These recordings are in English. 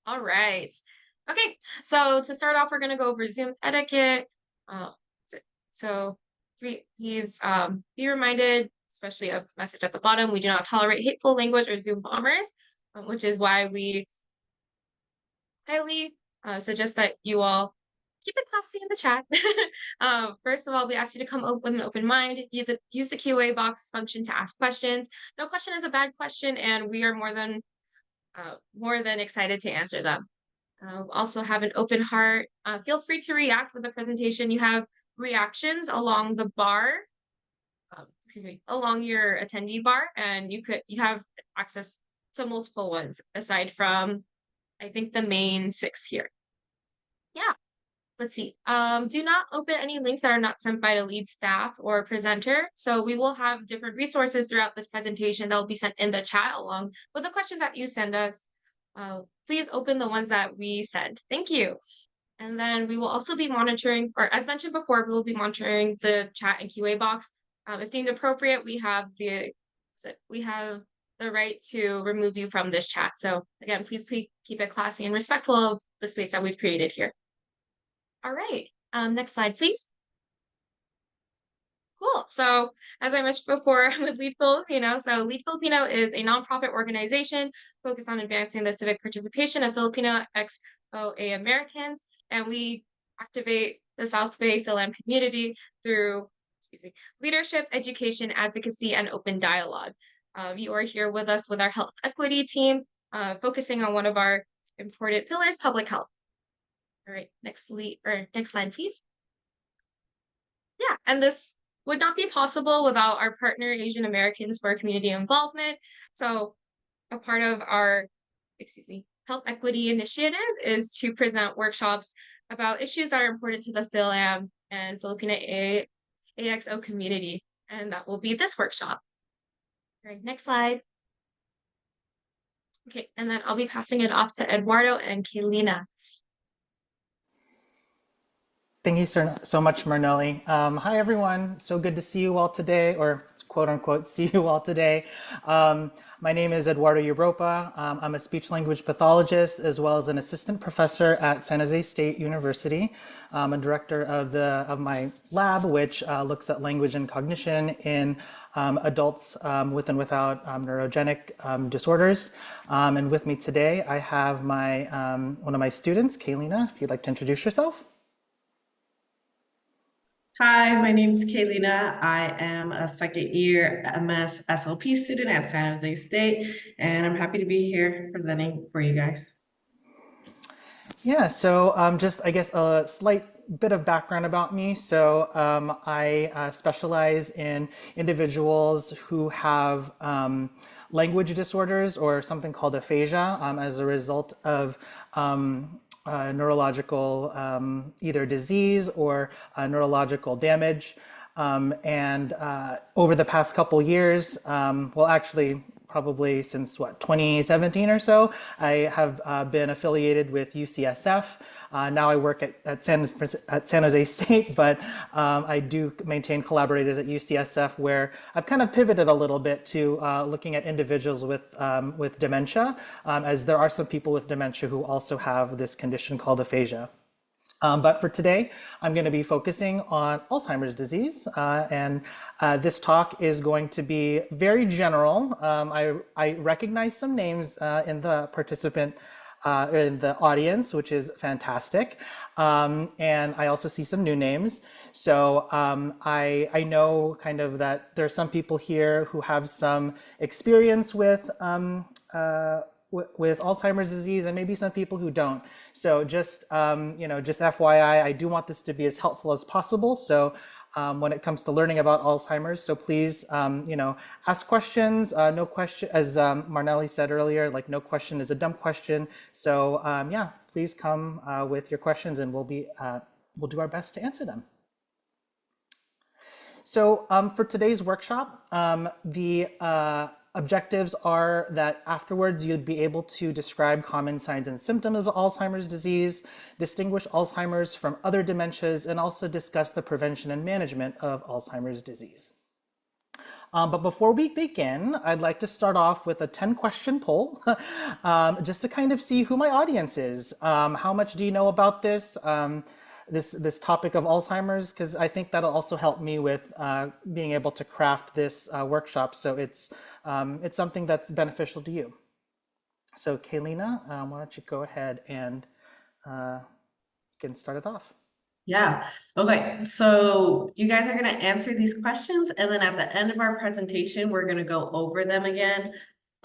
All right. Okay, so to start off, we're going to go over Zoom etiquette. Uh, so so please be reminded, especially a message at the bottom, we do not tolerate hateful language or Zoom bombers, which is why we highly suggest that you all keep it classy in the chat. First of all, we ask you to come up with an open mind. Use the QA box function to ask questions. No question is a bad question, and we are more than excited to answer them. Also have an open heart. Feel free to react with the presentation. You have reactions along the bar, along your attendee bar, and you have access to multiple ones aside from, I think, the main 6 here. Yeah. Let's see. Do not open any links that are not sent by the lead staff or presenter. So we will have different resources throughout this presentation that will be sent in the chat along with the questions that you send us. Please open the ones that we send. Thank you. And then we will also be monitoring, or as mentioned before, we will be monitoring the chat and QA box. If deemed appropriate, we have the right to remove you from this chat. So again, please keep it classy and respectful of the space that we've created here. All right, next slide, please. Cool. So as I mentioned before with L.E.A.D Filipino, so L.E.A.D Filipino is a nonprofit organization focused on advancing the civic participation of Filipino L.E.A.D Americans, and we activate the South Bay Phil-Am community through, leadership, education, advocacy, and open dialogue. You are here with us with our health equity team, focusing on one of our important pillars, public health. All right, next slide, please. Yeah, and this would not be possible without our partner, Asian Americans for Community Involvement. So a part of our, health equity initiative is to present workshops about issues that are important to the Phil-Am and Filipino AXO community. And that will be this workshop. All right, next slide. Okay, and then I'll be passing it off to Eduardo and Kaylina. Thank you so much, Marnelli. Hi, everyone. So good to see you all today, or quote unquote, see you all today. My name is Eduardo Europa. I'm a speech language pathologist as well as an assistant professor at San Jose State University. I'm a director of my lab, which looks at language and cognition in adults with and without neurogenic disorders. And with me today, I have my one of my students, Kaylina, if you'd like to introduce yourself. Hi, my name is Kaylina. I am a second year MS SLP student at San Jose State, and I'm happy to be here presenting for you guys. Yeah, so just I guess a slight bit of background about me. So I specialize in individuals who have language disorders or something called aphasia as a result of neurological either disease or neurological damage. And over the past couple years, well, actually, probably since 2017 or so, I have been affiliated with UCSF. Now I work at San Jose State, but I do maintain collaborators at UCSF where I've kind of pivoted a little bit to looking at individuals with dementia, as there are some people with dementia who also have this condition called aphasia. But for today, I'm going to be focusing on Alzheimer's disease, and this talk is going to be very general. I recognize some names in the participant, in the audience, which is fantastic, and I also see some new names. So I know kind of that there are some people here who have some experience with Alzheimer's disease, and maybe some people who don't. So just just FYI, I do want this to be as helpful as possible. So when it comes to learning about Alzheimer's, so please ask questions. No question, as Marnelli said earlier, like no question is a dumb question. So yeah, please come with your questions, and we'll do our best to answer them. So for today's workshop, the objectives are that afterwards you'd be able to describe common signs and symptoms of Alzheimer's disease, distinguish Alzheimer's from other dementias, and also discuss the prevention and management of Alzheimer's disease. But before we begin, I'd like to start off with a 10-question poll, just to kind of see who my audience is. How much do you know about this topic of Alzheimer's? Because I think that'll also help me with being able to craft this workshop, so it's something that's beneficial to you. So, Kaylina, why don't you go ahead and get started off? Yeah. Okay. So you guys are going to answer these questions, and then at the end of our presentation, we're going to go over them again.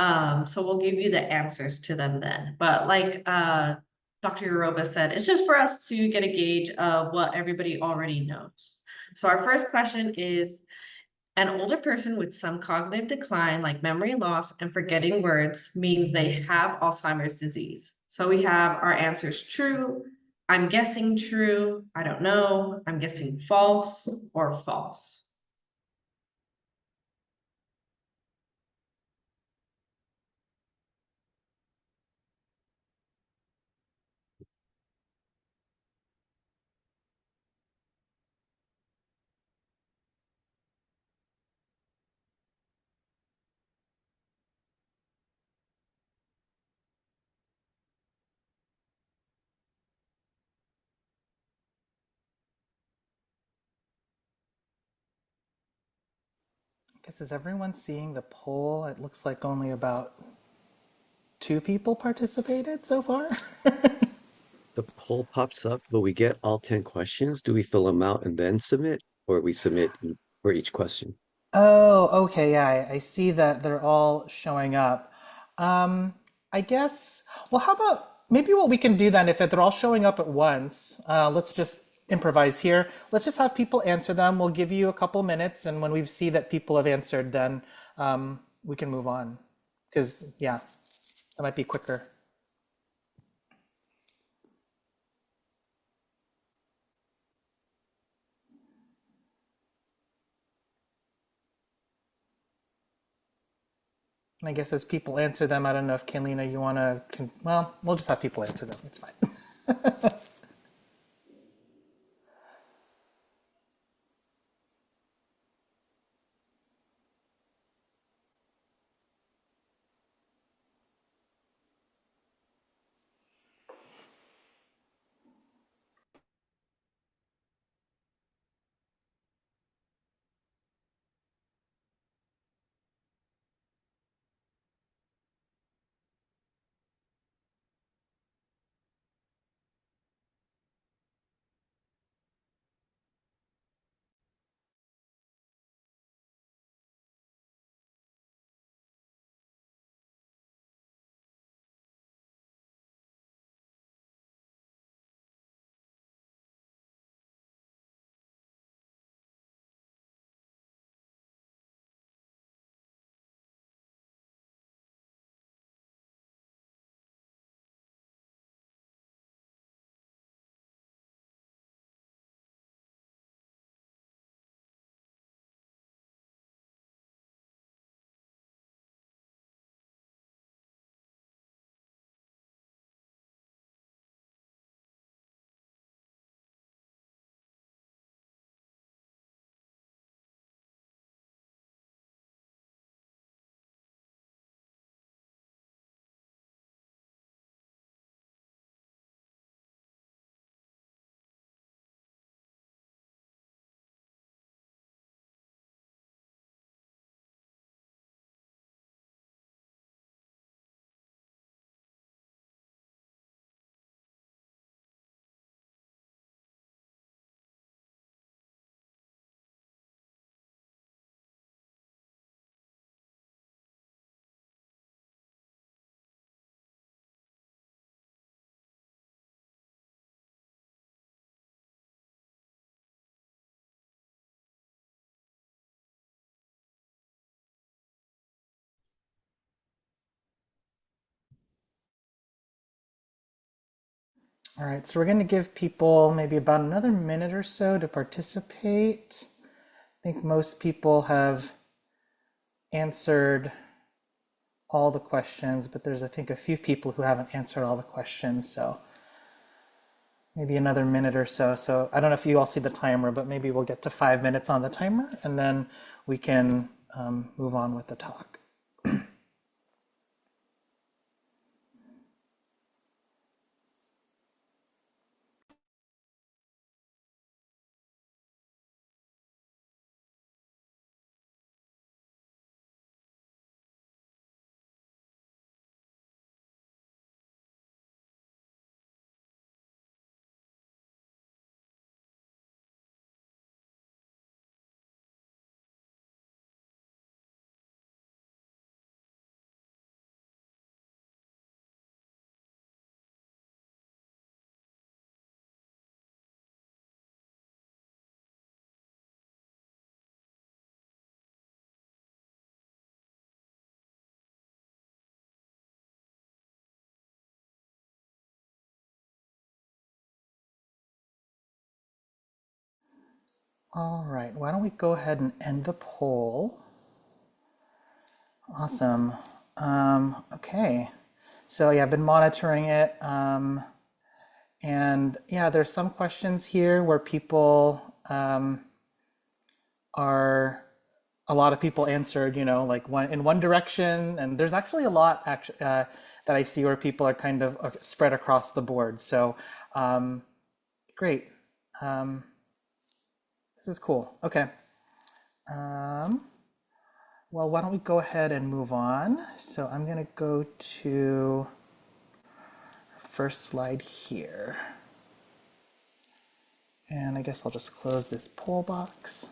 So we'll give you the answers to them then. But like Dr. Yoruba said, it's just for us to get a gauge of what everybody already knows. So our first question is, an older person with some cognitive decline, like memory loss and forgetting words, means they have Alzheimer's disease. So we have our answers: true, I'm guessing true, I don't know, I'm guessing false, or false. I guess, is everyone seeing the poll? It looks like only about 2 people participated so far. The poll pops up, but we get all 10 questions. Do we fill them out and then submit, or we submit for each question? Oh, okay, yeah, I see that they're all showing up. Um, I guess, well, how about maybe what we can do then, if they're all showing up at once, let's just improvise here. Let's just have people answer them. We'll give you a couple minutes, and when we see that people have answered, then we can move on. Because, yeah, that might be quicker. And I guess as people answer them, I don't know if Kaylina, you want to, well, we'll just have people answer them. It's fine. All right, so we're going to give people maybe about another minute or so to participate. I think most people have answered all the questions, but there's, I think, a few people who haven't answered all the questions, so maybe another minute or so. So I don't know if you all see the timer, but maybe we'll get to 5 minutes on the timer, and then we can move on with the talk. All right, why don't we go ahead and end the poll? Awesome. Okay, so yeah, I've been monitoring it. And yeah, there's some questions here where people are, a lot of people answered, like in one direction, and there's actually a lot that I see where people are kind of spread across the board. So great. This is cool. Okay. Well, why don't we go ahead and move on? So I'm going to go to first slide here. And I guess I'll just close this poll box.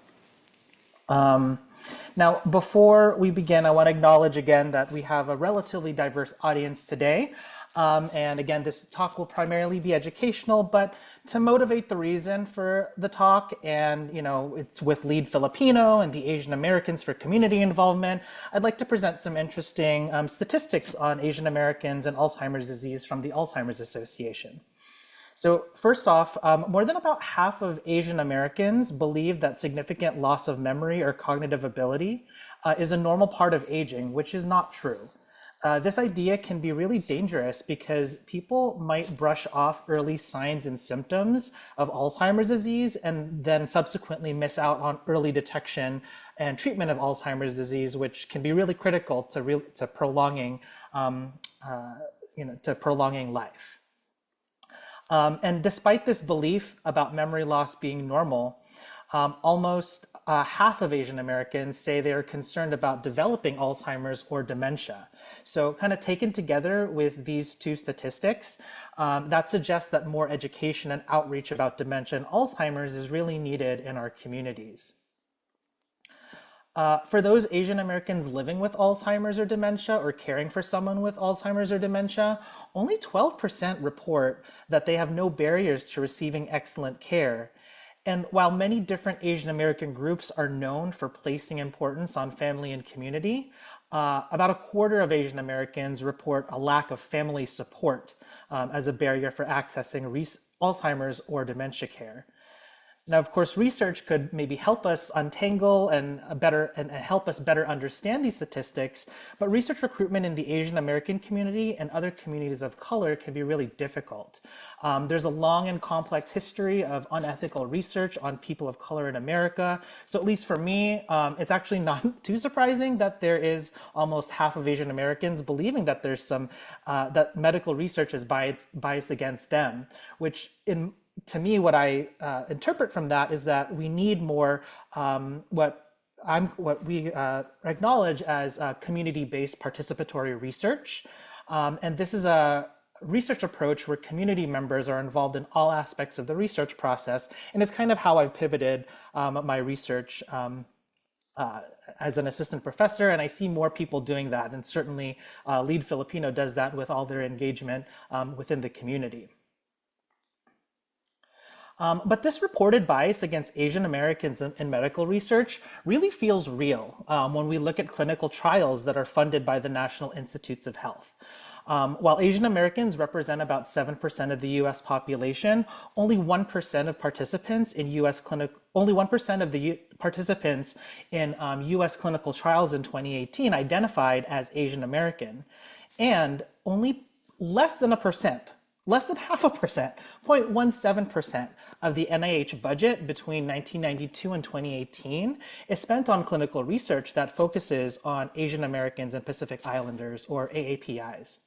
Now, before we begin, I want to acknowledge again that we have a relatively diverse audience today. And again, this talk will primarily be educational, but to motivate the reason for the talk, and it's with L.E.A.D Filipino and the Asian Americans for community involvement, I'd like to present some interesting statistics on Asian Americans and Alzheimer's disease from the Alzheimer's Association. So first off, more than about half of Asian Americans believe that significant loss of memory or cognitive ability is a normal part of aging, which is not true. This idea can be really dangerous because people might brush off early signs and symptoms of Alzheimer's disease and then subsequently miss out on early detection and treatment of Alzheimer's disease, which can be really critical to prolonging life. And despite this belief about memory loss being normal, almost half of Asian Americans say they are concerned about developing Alzheimer's or dementia. So kind of taken together with these two statistics, that suggests that more education and outreach about dementia and Alzheimer's is really needed in our communities. For those Asian Americans living with Alzheimer's or dementia or caring for someone with Alzheimer's or dementia, only 12% report that they have no barriers to receiving excellent care. And while many different Asian American groups are known for placing importance on family and community, about a quarter of Asian Americans report a lack of family support as a barrier for accessing Alzheimer's or dementia care. Now, of course, research could maybe help us untangle and help us better understand these statistics, but research recruitment in the Asian American community and other communities of color can be really difficult. There's a long and complex history of unethical research on people of color in America. So at least for me, it's actually not too surprising that there is almost half of Asian Americans believing that there's that medical research is biased against them, which to me, what I interpret from that is that we need more what we acknowledge as community-based participatory research. And this is a research approach where community members are involved in all aspects of the research process. And it's kind of how I've pivoted my research as an assistant professor, and I see more people doing that. And certainly L.E.A.D Filipino does that with all their engagement within the community. But this reported bias against Asian Americans in medical research really feels real when we look at clinical trials that are funded by the National Institutes of Health. While Asian Americans represent about 7% of the U.S. population, only 1% of participants in U.S. participants in U.S. clinical trials in 2018 identified as Asian American, and only less than 1% less than half a percent, 0.17% of the NIH budget between 1992 and 2018 is spent on clinical research that focuses on Asian Americans and Pacific Islanders, or AAPIs.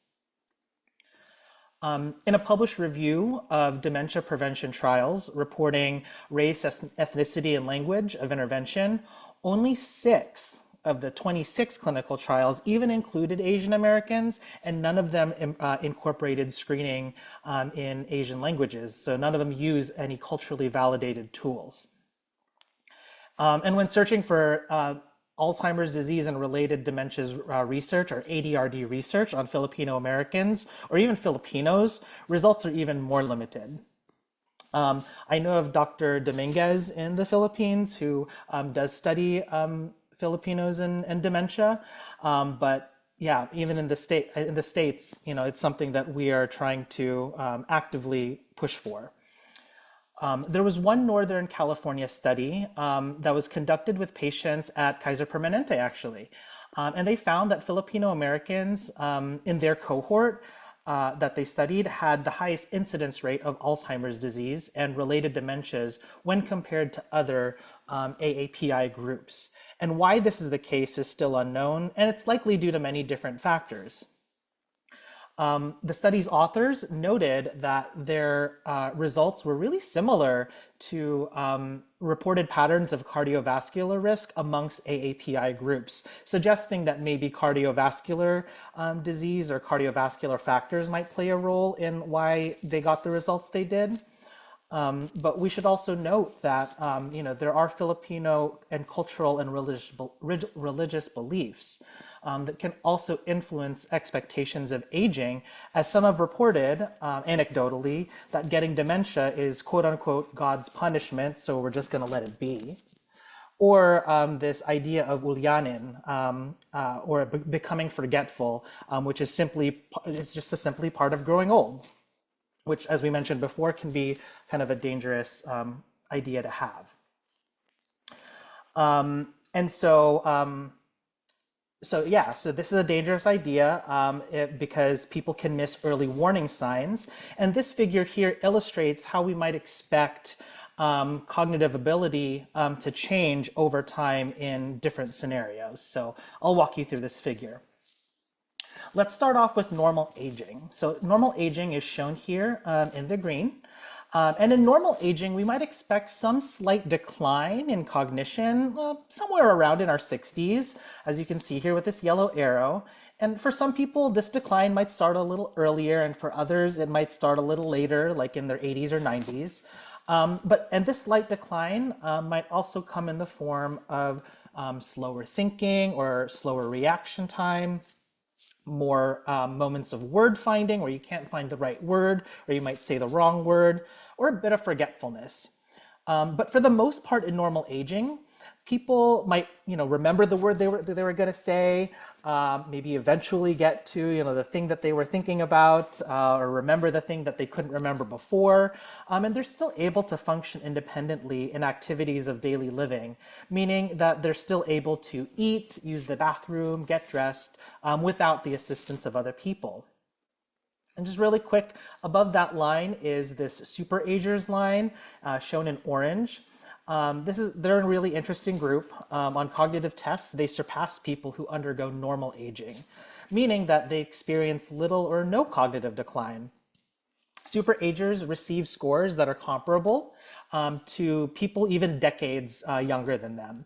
In a published review of dementia prevention trials reporting race, ethnicity, and language of intervention, only 6 of the 26 clinical trials even included Asian Americans, and none of them incorporated screening in Asian languages. So none of them use any culturally validated tools. And when searching for Alzheimer's disease and related dementias research, or ADRD research on Filipino Americans or even Filipinos, results are even more limited. I know of Dr. Dominguez in the Philippines who does study Filipinos and dementia, but yeah, even in the states, it's something that we are trying to actively push for. There was one Northern California study that was conducted with patients at Kaiser Permanente, actually. And they found that Filipino Americans in their cohort that they studied had the highest incidence rate of Alzheimer's disease and related dementias when compared to other AAPI groups. And why this is the case is still unknown, and it's likely due to many different factors. The study's authors noted that their results were really similar to reported patterns of cardiovascular risk amongst AAPI groups, suggesting that maybe cardiovascular disease or cardiovascular factors might play a role in why they got the results they did. But we should also note that there are Filipino and cultural and religious beliefs that can also influence expectations of aging, as some have reported anecdotally that getting dementia is quote unquote God's punishment, so we're just going to let it be. Or this idea of ulyanin, or becoming forgetful, which is just simply part of growing old, which, as we mentioned before, can be kind of a dangerous idea to have. So this is a dangerous idea because people can miss early warning signs. And this figure here illustrates how we might expect cognitive ability to change over time in different scenarios. So I'll walk you through this figure. Let's start off with normal aging. So normal aging is shown here in the green. And in normal aging, we might expect some slight decline in cognition, somewhere around in our 60s, as you can see here with this yellow arrow. And for some people, this decline might start a little earlier, and for others, it might start a little later, like in their 80s or 90s. And this slight decline might also come in the form of slower thinking or slower reaction time, more moments of word finding where you can't find the right word, or you might say the wrong word, or a bit of forgetfulness. But for the most part in normal aging, people might remember the word they were going to say, maybe eventually get to the thing that they were thinking about, or remember the thing that they couldn't remember before, and they're still able to function independently in activities of daily living, meaning that they're still able to eat, use the bathroom, get dressed without the assistance of other people. And just really quick, above that line is this super agers line shown in orange. They're a really interesting group. On cognitive tests, they surpass people who undergo normal aging, meaning that they experience little or no cognitive decline. Super agers receive scores that are comparable to people even decades younger than them.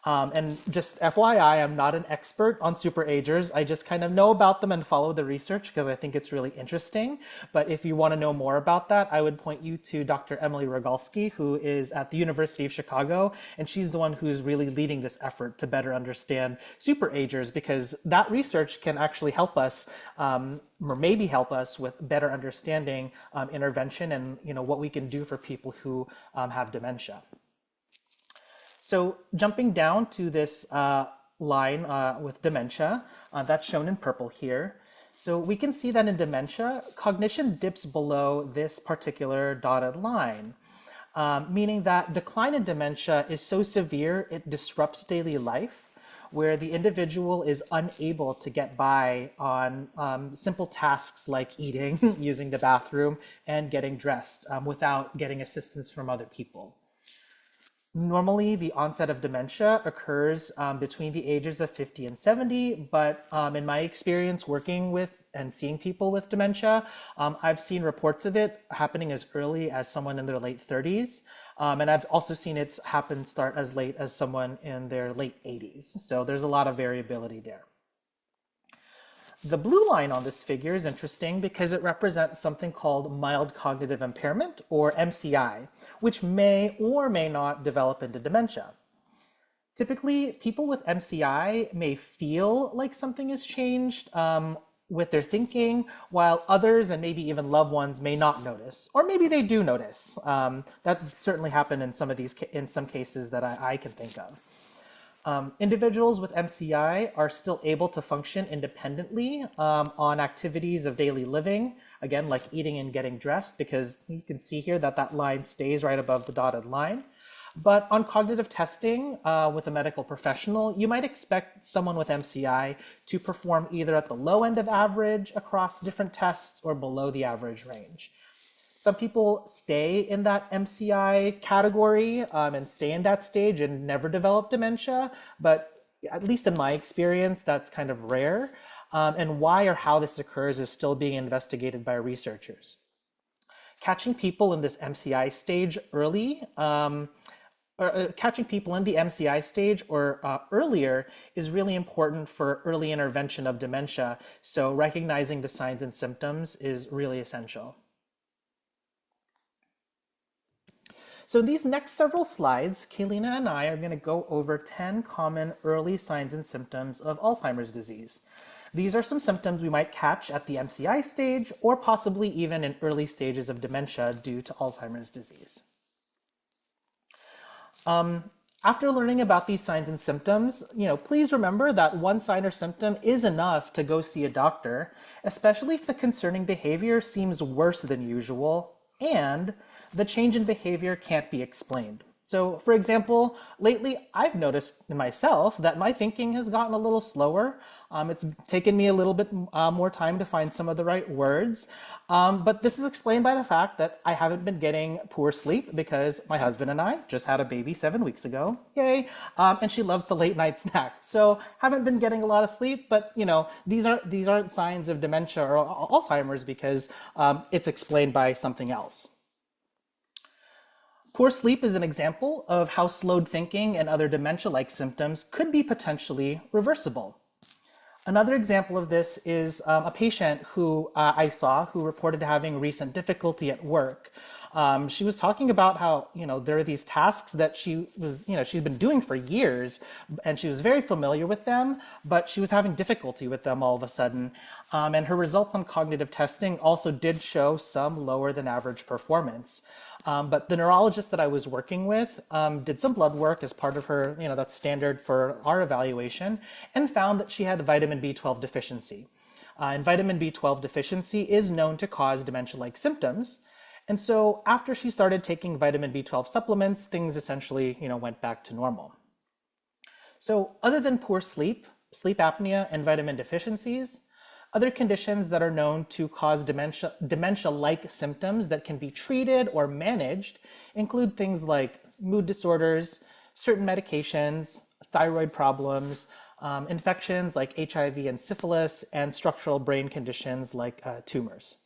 And just FYI, I'm not an expert on super agers. I just kind of know about them and follow the research because I think it's really interesting. But if you want to know more about that, I would point you to Dr. Emily Rogalski, who is at the University of Chicago. And she's the one who's really leading this effort to better understand super agers, because that research can actually help us, or maybe help us with better understanding intervention and what we can do for people who have dementia. So jumping down to this line with dementia, that's shown in purple here. So we can see that in dementia, cognition dips below this particular dotted line, meaning that decline in dementia is so severe it disrupts daily life, where the individual is unable to get by on simple tasks like eating, using the bathroom, and getting dressed without getting assistance from other people. Normally, the onset of dementia occurs between the ages of 50 and 70, but in my experience working with and seeing people with dementia, I've seen reports of it happening as early as someone in their late 30s. And I've also seen it start as late as someone in their late 80s. So there's a lot of variability there. The blue line on this figure is interesting because it represents something called mild cognitive impairment, or MCI, which may or may not develop into dementia. Typically, people with MCI may feel like something has changed with their thinking, while others and maybe even loved ones may not notice, or maybe they do notice. That certainly happened in some cases that I can think of. Individuals with MCI are still able to function independently on activities of daily living, again, like eating and getting dressed, because you can see here that that line stays right above the dotted line. But on cognitive testing with a medical professional, you might expect someone with MCI to perform either at the low end of average across different tests or below the average range. Some people stay in that MCI category and stay in that stage and never develop dementia, but at least in my experience, that's kind of rare. And why or how this occurs is still being investigated by researchers. Catching people in this MCI stage early, catching people in the MCI stage or earlier is really important for early intervention of dementia. So recognizing the signs and symptoms is really essential. So these next several slides, Kaylina and I are going to go over 10 common early signs and symptoms of Alzheimer's disease. These are some symptoms we might catch at the MCI stage or possibly even in early stages of dementia due to Alzheimer's disease. After learning about these signs and symptoms, please remember that one sign or symptom is enough to go see a doctor, especially if the concerning behavior seems worse than usual and the change in behavior can't be explained. So, for example, lately I've noticed in myself that my thinking has gotten a little slower. It's taken me a little bit more time to find some of the right words. But this is explained by the fact that I haven't been getting poor sleep because my husband and I just had a baby 7 weeks ago. Yay. And she loves the late night snack. So haven't been getting a lot of sleep, but these aren't signs of dementia or Alzheimer's because it's explained by something else. Poor sleep is an example of how slowed thinking and other dementia-like symptoms could be potentially reversible. Another example of this is a patient who I saw who reported having recent difficulty at work. She was talking about how, there are these tasks that she's been doing for years, and she was very familiar with them, but she was having difficulty with them all of a sudden. And her results on cognitive testing also did show some lower than average performance. But the neurologist that I was working with did some blood work as part of her, that's standard for our evaluation, and found that she had vitamin B12 deficiency. And vitamin B12 deficiency is known to cause dementia-like symptoms. And so after she started taking vitamin B12 supplements, things essentially, went back to normal. So other than poor sleep, sleep apnea, and vitamin deficiencies, other conditions that are known to cause dementia-like symptoms that can be treated or managed include things like mood disorders, certain medications, thyroid problems, infections like HIV and syphilis, and structural brain conditions like tumors.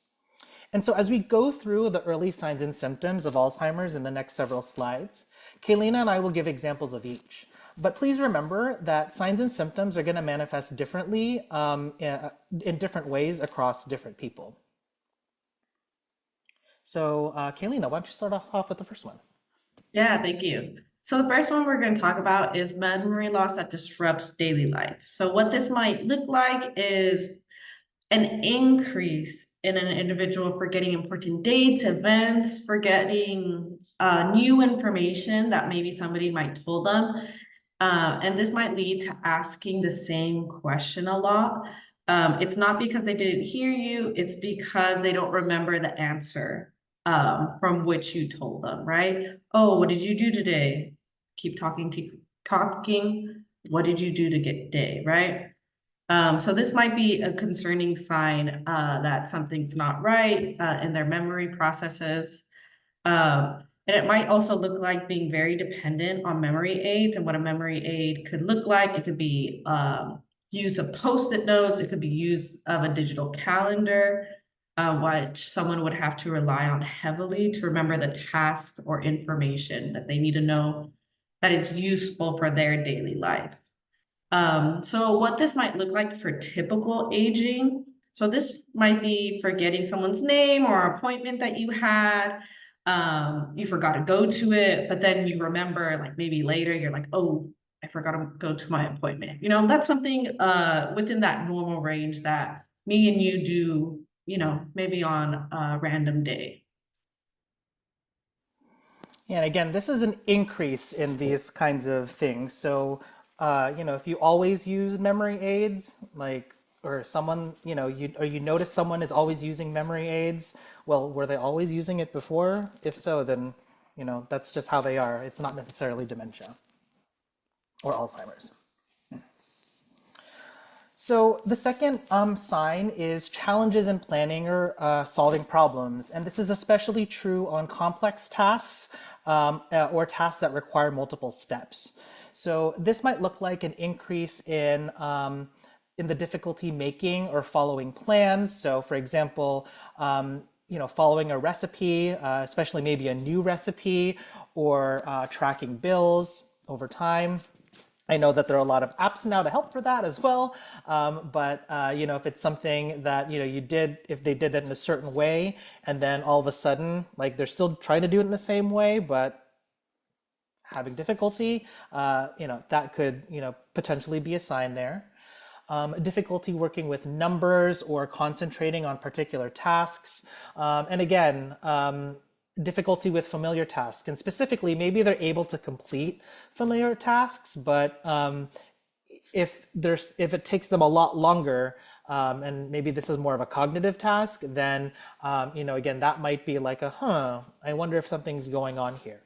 And so as we go through the early signs and symptoms of Alzheimer's in the next several slides, Kaylina and I will give examples of each. But please remember that signs and symptoms are going to manifest differently in different ways across different people. So Kaylina, why don't you start off with the first one? Yeah, thank you. So the first one we're going to talk about is memory loss that disrupts daily life. So what this might look like is an increase in an individual forgetting important dates, events, forgetting new information that maybe somebody might told them. And this might lead to asking the same question a lot. It's not because they didn't hear you, it's because they don't remember the answer from which you told them, right? Oh, what did you do today? Keep talking. what did you do to get day, right? So this might be a concerning sign that something's not right in their memory processes. And it might also look like being very dependent on memory aids, and what a memory aid could look like. It could be use of post-it notes. It could be use of a digital calendar, which someone would have to rely on heavily to remember the task or information that they need to know that is useful for their daily life. So what this might look like for typical aging. So this might be forgetting someone's name or appointment that you had. You forgot to go to it, but then you remember like maybe later you're like, oh, I forgot to go to my appointment. You know, that's something within that normal range that me and you do, you know, maybe on a random day. And again, this is an increase in these kinds of things. So, if you always use memory aids, like, or someone, you notice someone is always using memory aids, well, were they always using it before? If so, then, that's just how they are. It's not necessarily dementia or Alzheimer's. So the second sign is challenges in planning or solving problems. And this is especially true on complex tasks or tasks that require multiple steps. So this might look like an increase in the difficulty making or following plans. So for example, following a recipe, especially maybe a new recipe, or tracking bills over time. I know that there are a lot of apps now to help for that as well. But if it's something that, if they did it in a certain way, and then all of a sudden, like they're still trying to do it in the same way, but having difficulty, that could, potentially be a sign there. Difficulty working with numbers or concentrating on particular tasks. And again, difficulty with familiar tasks. And specifically, maybe they're able to complete familiar tasks, but if it takes them a lot longer, and maybe this is more of a cognitive task, then, again, that might be like I wonder if something's going on here.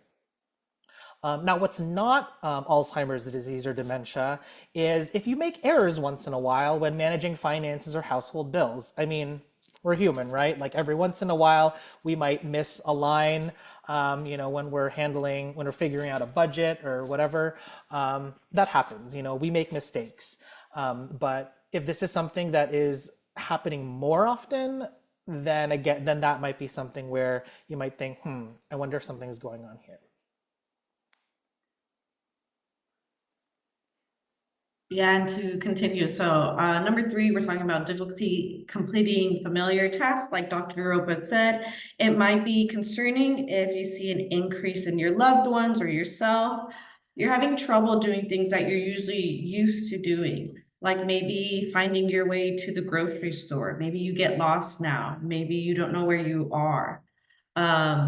Now, what's not Alzheimer's disease or dementia is if you make errors once in a while when managing finances or household bills. I mean, we're human, right? Like every once in a while, we might miss a line, when we're figuring out a budget or whatever. That happens, we make mistakes. But if this is something that is happening more often, then that might be something where you might think, I wonder if something's going on here. Yeah, and to continue, so number 3, we're talking about difficulty completing familiar tasks. Like Dr. Europa said, it might be concerning if you see an increase in your loved ones or yourself. You're having trouble doing things that you're usually used to doing, like maybe finding your way to the grocery store. Maybe you get lost now. Maybe you don't know where you are.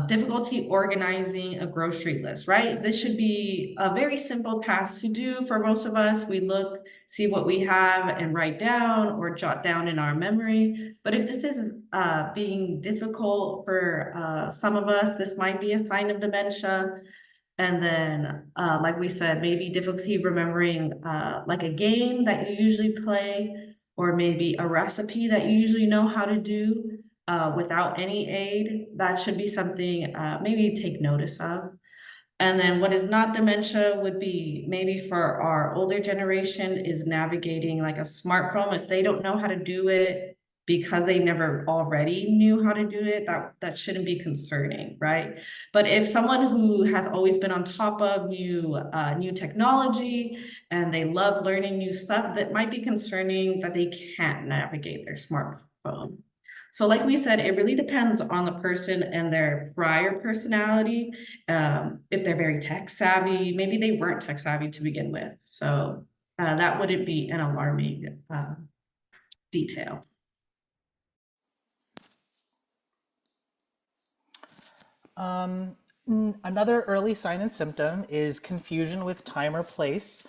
Difficulty organizing a grocery list, right? This should be a very simple task to do for most of us. We look, see what we have and write down or jot down in our memory. But if this is being difficult for some of us, this might be a sign of dementia. And then, like we said, maybe difficulty remembering like a game that you usually play, or maybe a recipe that you usually know how to do without any aid. That should be something maybe take notice of. And then what is not dementia would be maybe for our older generation is navigating like a smartphone. If they don't know how to do it because they never already knew how to do it, that shouldn't be concerning, right? But if someone who has always been on top of new technology and they love learning new stuff, that might be concerning that they can't navigate their smartphone. So like we said, it really depends on the person and their prior personality. If they're very tech savvy, maybe they weren't tech savvy to begin with. So that wouldn't be an alarming detail. Another early sign and symptom is confusion with time or place.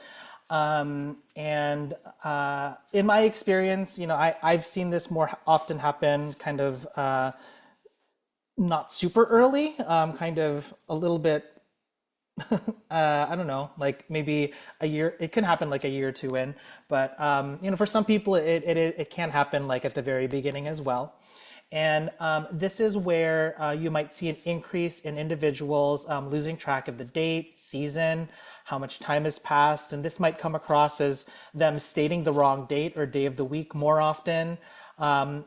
And in my experience, I've seen this more often happen kind of not super early, kind of a little bit I don't know, like maybe a year. It can happen like a year or two in, but for some people, it can happen like at the very beginning as well. And this is where you might see an increase in individuals losing track of the date, season, how much time has passed. And this might come across as them stating the wrong date or day of the week more often.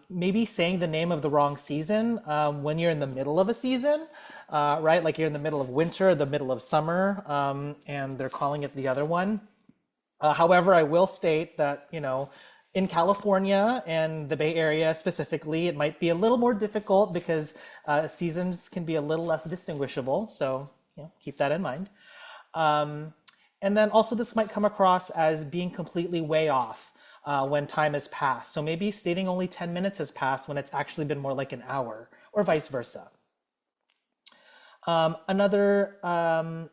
Maybe saying the name of the wrong season when you're in the middle of a season, right? Like you're in the middle of winter, the middle of summer, and they're calling it the other one. However, I will state that, in California and the Bay Area specifically, it might be a little more difficult because seasons can be a little less distinguishable. So, keep that in mind. And then also this might come across as being completely way off when time has passed. So maybe stating only 10 minutes has passed when it's actually been more like an hour, or vice versa. Another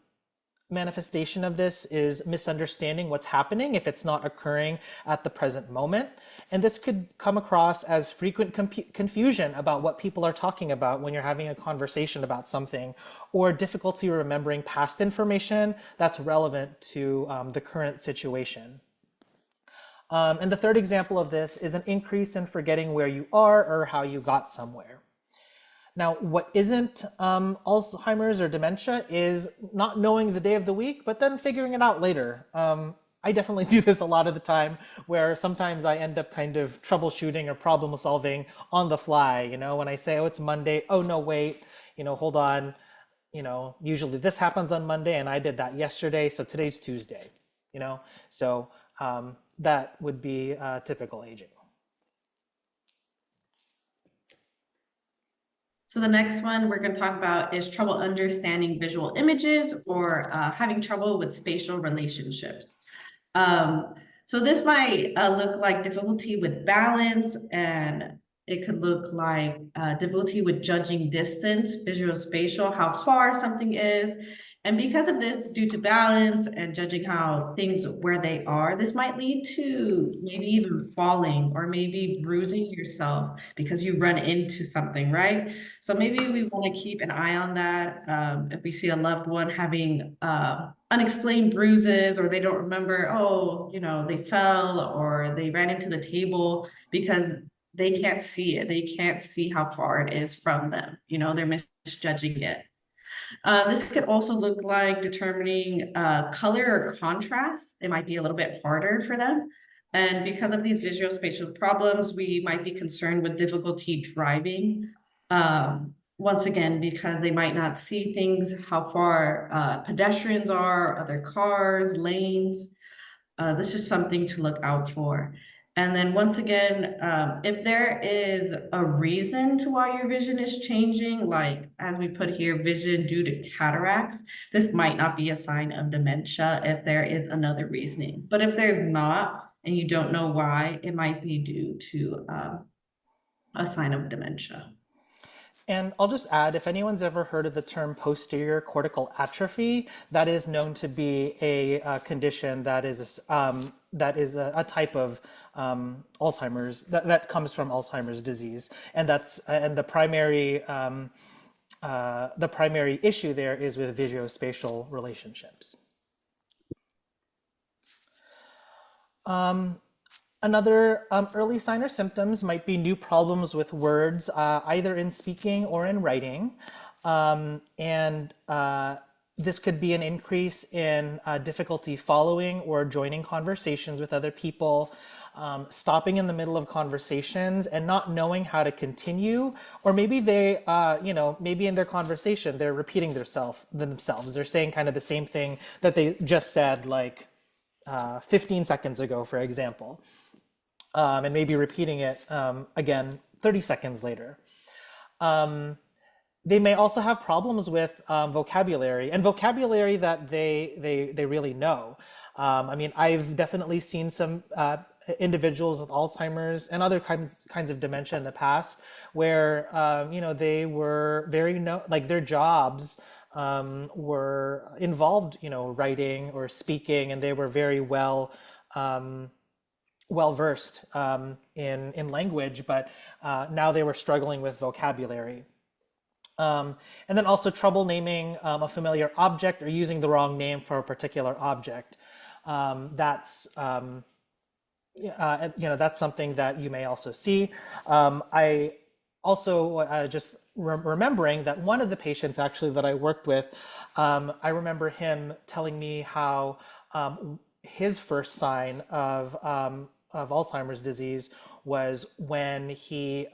manifestation of this is misunderstanding what's happening if it's not occurring at the present moment. And this could come across as frequent confusion about what people are talking about when you're having a conversation about something, or difficulty remembering past information that's relevant to the current situation. And the third example of this is an increase in forgetting where you are or how you got somewhere. Now, what isn't Alzheimer's or dementia is not knowing the day of the week, but then figuring it out later. I definitely do this a lot of the time, where sometimes I end up kind of troubleshooting or problem solving on the fly. When I say, oh, it's Monday, oh, no, wait, hold on. Usually this happens on Monday and I did that yesterday, so today's Tuesday, So that would be typical aging. So the next one we're going to talk about is trouble understanding visual images, or having trouble with spatial relationships. So this might look like difficulty with balance, and it could look like difficulty with judging distance, visual spatial, how far something is. And because of this, due to balance and judging how things, where they are, this might lead to maybe even falling or maybe bruising yourself because you run into something, right? So maybe we want to keep an eye on that. If we see a loved one having unexplained bruises, or they don't remember, oh, they fell or they ran into the table, because they can't see it. They can't see how far it is from them. They're misjudging it. This could also look like determining color or contrast. It might be a little bit harder for them. And because of these visual spatial problems, we might be concerned with difficulty driving. Once again, because they might not see things, how far pedestrians are, other cars, lanes. This is something to look out for. And then once again, if there is a reason to why your vision is changing, like as we put here, vision due to cataracts, this might not be a sign of dementia if there is another reasoning. But if there's not, and you don't know why, it might be due to a sign of dementia. And I'll just add, if anyone's ever heard of the term posterior cortical atrophy, that is known to be a condition that is a type of Alzheimer's that comes from Alzheimer's disease, and the primary issue there is with visuospatial relationships. Another early sign or symptoms might be new problems with words, either in speaking or in writing. This could be an increase in difficulty following or joining conversations with other people, stopping in the middle of conversations and not knowing how to continue, or maybe they, maybe in their conversation, they're repeating themselves. They're saying kind of the same thing that they just said like 15 seconds ago, for example. And maybe repeating it again 30 seconds later. They may also have problems with vocabulary, and vocabulary that they really know. I've definitely seen some individuals with Alzheimer's and other kinds of dementia in the past where they were like their jobs were involved, writing or speaking, and they were very well versed in language, but now they were struggling with vocabulary. And then also trouble naming a familiar object or using the wrong name for a particular object. That's that's something that you may also see. I also just remembering that one of the patients actually that I worked with, I remember him telling me how his first sign of Alzheimer's disease was when he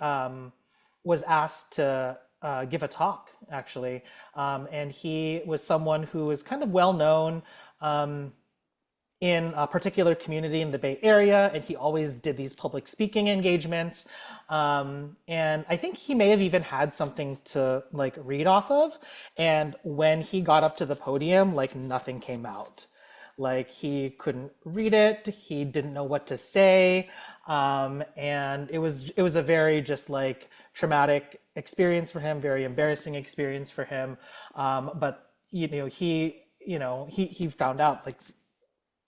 was asked to give a talk, actually. And he was someone who was kind of well known in a particular community in the Bay Area, and he always did these public speaking engagements. And I think he may have even had something to like read off of. And when he got up to the podium, like nothing came out. Like he couldn't read it, he didn't know what to say, and it was a very just like traumatic experience for him, very embarrassing experience for him. But he found out like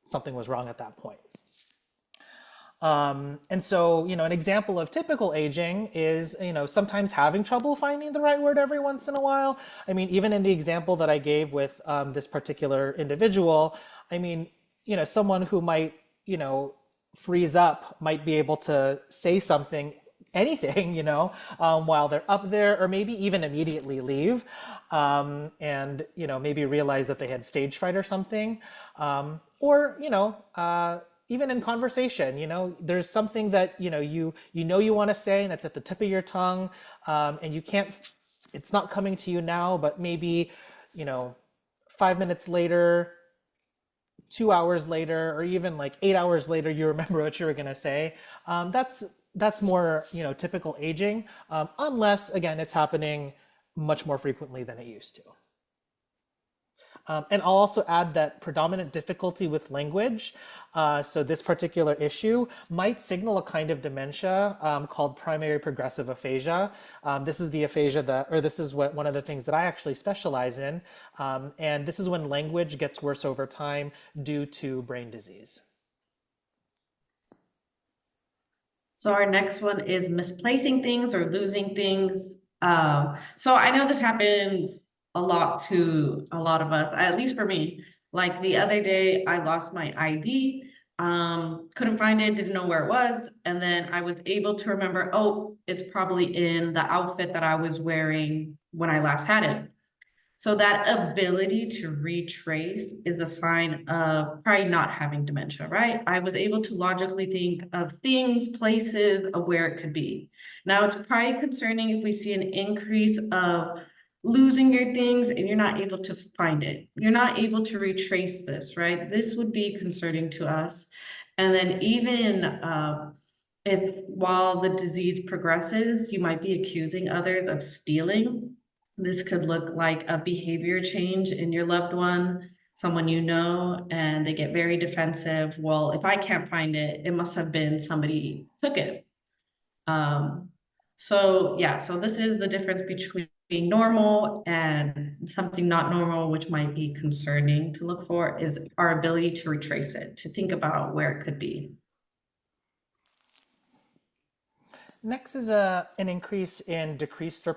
something was wrong at that point. And so, an example of typical aging is, sometimes having trouble finding the right word every once in a while. I mean, even in the example that I gave with this particular individual, I mean, someone who might, freeze up might be able to say something, anything, while they're up there, or maybe even immediately leave, and, maybe realize that they had stage fright or something, or, even in conversation, there's something that you want to say, and it's at the tip of your tongue, and you can't. It's not coming to you now, but maybe 5 minutes later, 2 hours later, or even like 8 hours later, you remember what you were going to say. That's more typical aging, unless again it's happening much more frequently than it used to. And I'll also add that predominant difficulty with language, so this particular issue might signal a kind of dementia called primary progressive aphasia. This is the aphasia this is one of the things that I actually specialize in. And this is when language gets worse over time due to brain disease. So our next one is misplacing things or losing things. So I know this happens a lot to a lot of us, at least for me. Like the other day, I lost my ID, couldn't find it, didn't know where it was. And then I was able to remember, oh, it's probably in the outfit that I was wearing when I last had it. So that ability to retrace is a sign of probably not having dementia, right? I was able to logically think of things, places, of where it could be. Now it's probably concerning if we see an increase of losing your things and you're not able to find it. You're not able to retrace this, right? This would be concerning to us. And then even if while the disease progresses, you might be accusing others of stealing. This could look like a behavior change in your loved one, someone you know, and they get very defensive. Well, if I can't find it, it must have been somebody took it. So this is the difference between being normal and something not normal, which might be concerning to look for, is our ability to retrace it, to think about where it could be. Next is an increase in decreased or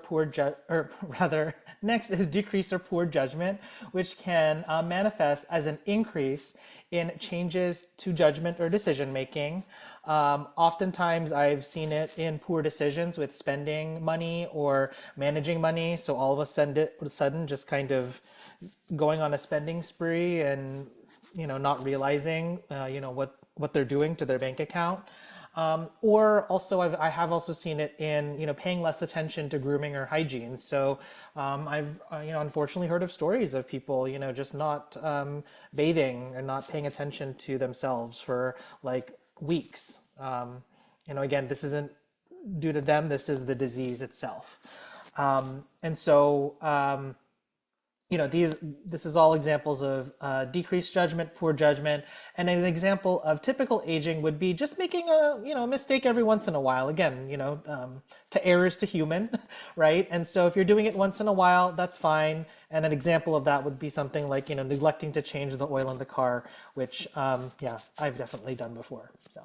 next is decreased or poor judgment, which can manifest as an increase in changes to judgment or decision making. Oftentimes, I've seen it in poor decisions with spending money or managing money. So all of a sudden, just kind of going on a spending spree and not realizing what they're doing to their bank account. Or also, I have also seen it in paying less attention to grooming or hygiene. So I've unfortunately heard of stories of people just not bathing and not paying attention to themselves for like weeks. Again, this isn't due to them. This is the disease itself. And so this is all examples of decreased judgment, poor judgment, and an example of typical aging would be just making a mistake every once in a while. Again, to err is to human, right? And so if you're doing it once in a while, that's fine. And an example of that would be something like neglecting to change the oil in the car, which I've definitely done before. So.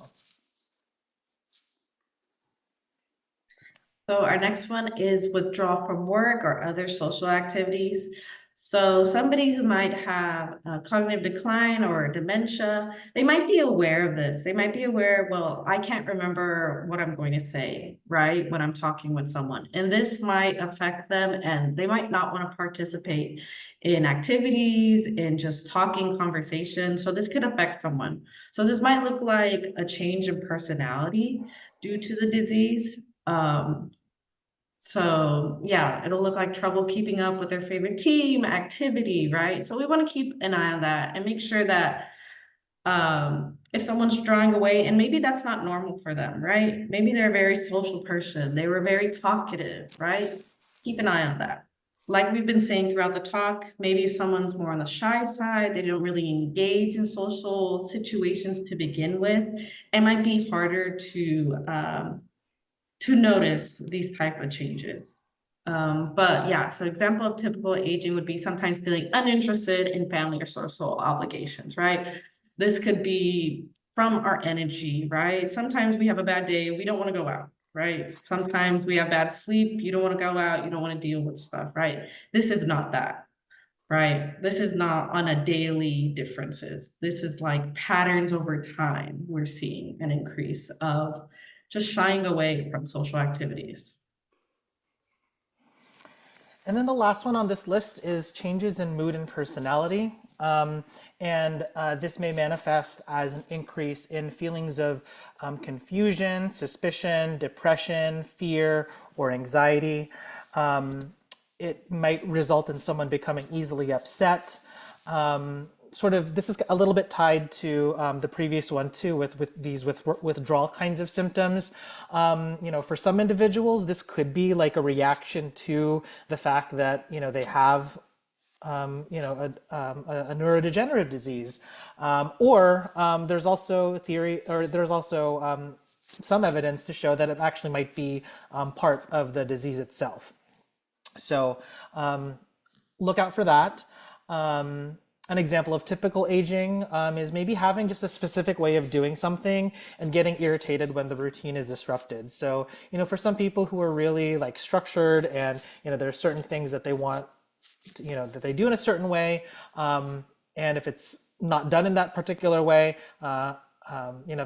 So our next one is withdrawal from work or other social activities. So somebody who might have a cognitive decline or dementia, they might be aware of this. They might be aware, well, I can't remember what I'm going to say, right? When I'm talking with someone. And this might affect them and they might not want to participate in activities, in just talking conversation. So this could affect someone. So this might look like a change in personality due to the disease. So yeah, it'll look like trouble keeping up with their favorite team activity, right? So we want to keep an eye on that and make sure that if someone's drawing away, and maybe that's not normal for them, right? Maybe they're a very social person, they were very talkative, right? Keep an eye on that. Like we've been saying throughout the talk, maybe if someone's more on the shy side, they don't really engage in social situations to begin with, it might be harder to notice these type of changes. But yeah, so example of typical aging would be sometimes feeling uninterested in family or social obligations, right? This could be from our energy, right? Sometimes we have a bad day, we don't want to go out, right? Sometimes we have bad sleep, you don't want to go out, you don't want to deal with stuff, right? This is not that, right? This is not on a daily differences. This is like patterns over time. We're seeing an increase of just shying away from social activities. And then the last one on this list is changes in mood and personality. This may manifest as an increase in feelings of confusion, suspicion, depression, fear, or anxiety. It might result in someone becoming easily upset. This is a little bit tied to the previous one too, with these withdrawal kinds of symptoms. For some individuals, this could be like a reaction to the fact that they have a neurodegenerative disease, or there's also some evidence to show that it actually might be part of the disease itself. So look out for that. An example of typical aging is maybe having just a specific way of doing something and getting irritated when the routine is disrupted. So, for some people who are really like structured and, there are certain things that they want, that they do in a certain way. And if it's not done in that particular way, that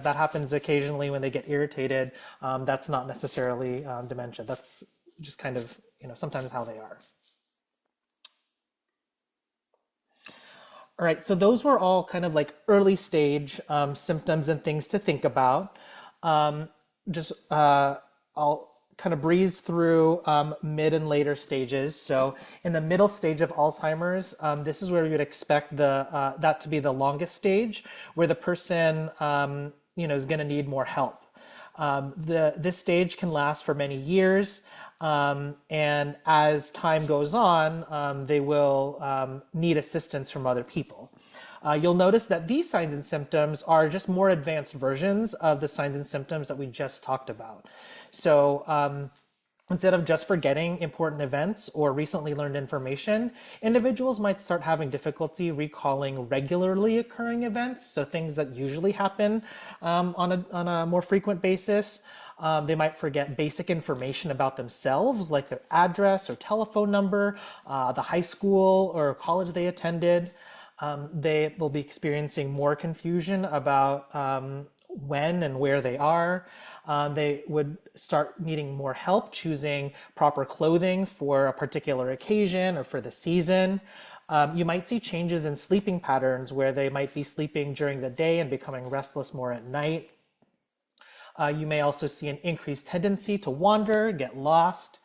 happens occasionally when they get irritated. That's not necessarily dementia. That's just kind of, sometimes how they are. All right, so those were all kind of like early stage symptoms and things to think about. I'll kind of breeze through mid and later stages. So in the middle stage of Alzheimer's, this is where we would expect that to be the longest stage, where the person is going to need more help. This stage can last for many years, and as time goes on, they will need assistance from other people. You'll notice that these signs and symptoms are just more advanced versions of the signs and symptoms that we just talked about. So instead of just forgetting important events or recently learned information, individuals might start having difficulty recalling regularly occurring events, so things that usually happen on a more frequent basis. They might forget basic information about themselves, like their address or telephone number, the high school or college they attended. They will be experiencing more confusion about when and where they are. They would start needing more help choosing proper clothing for a particular occasion or for the season. You might see changes in sleeping patterns where they might be sleeping during the day and becoming restless more at night. You may also see an increased tendency to wander, get lost,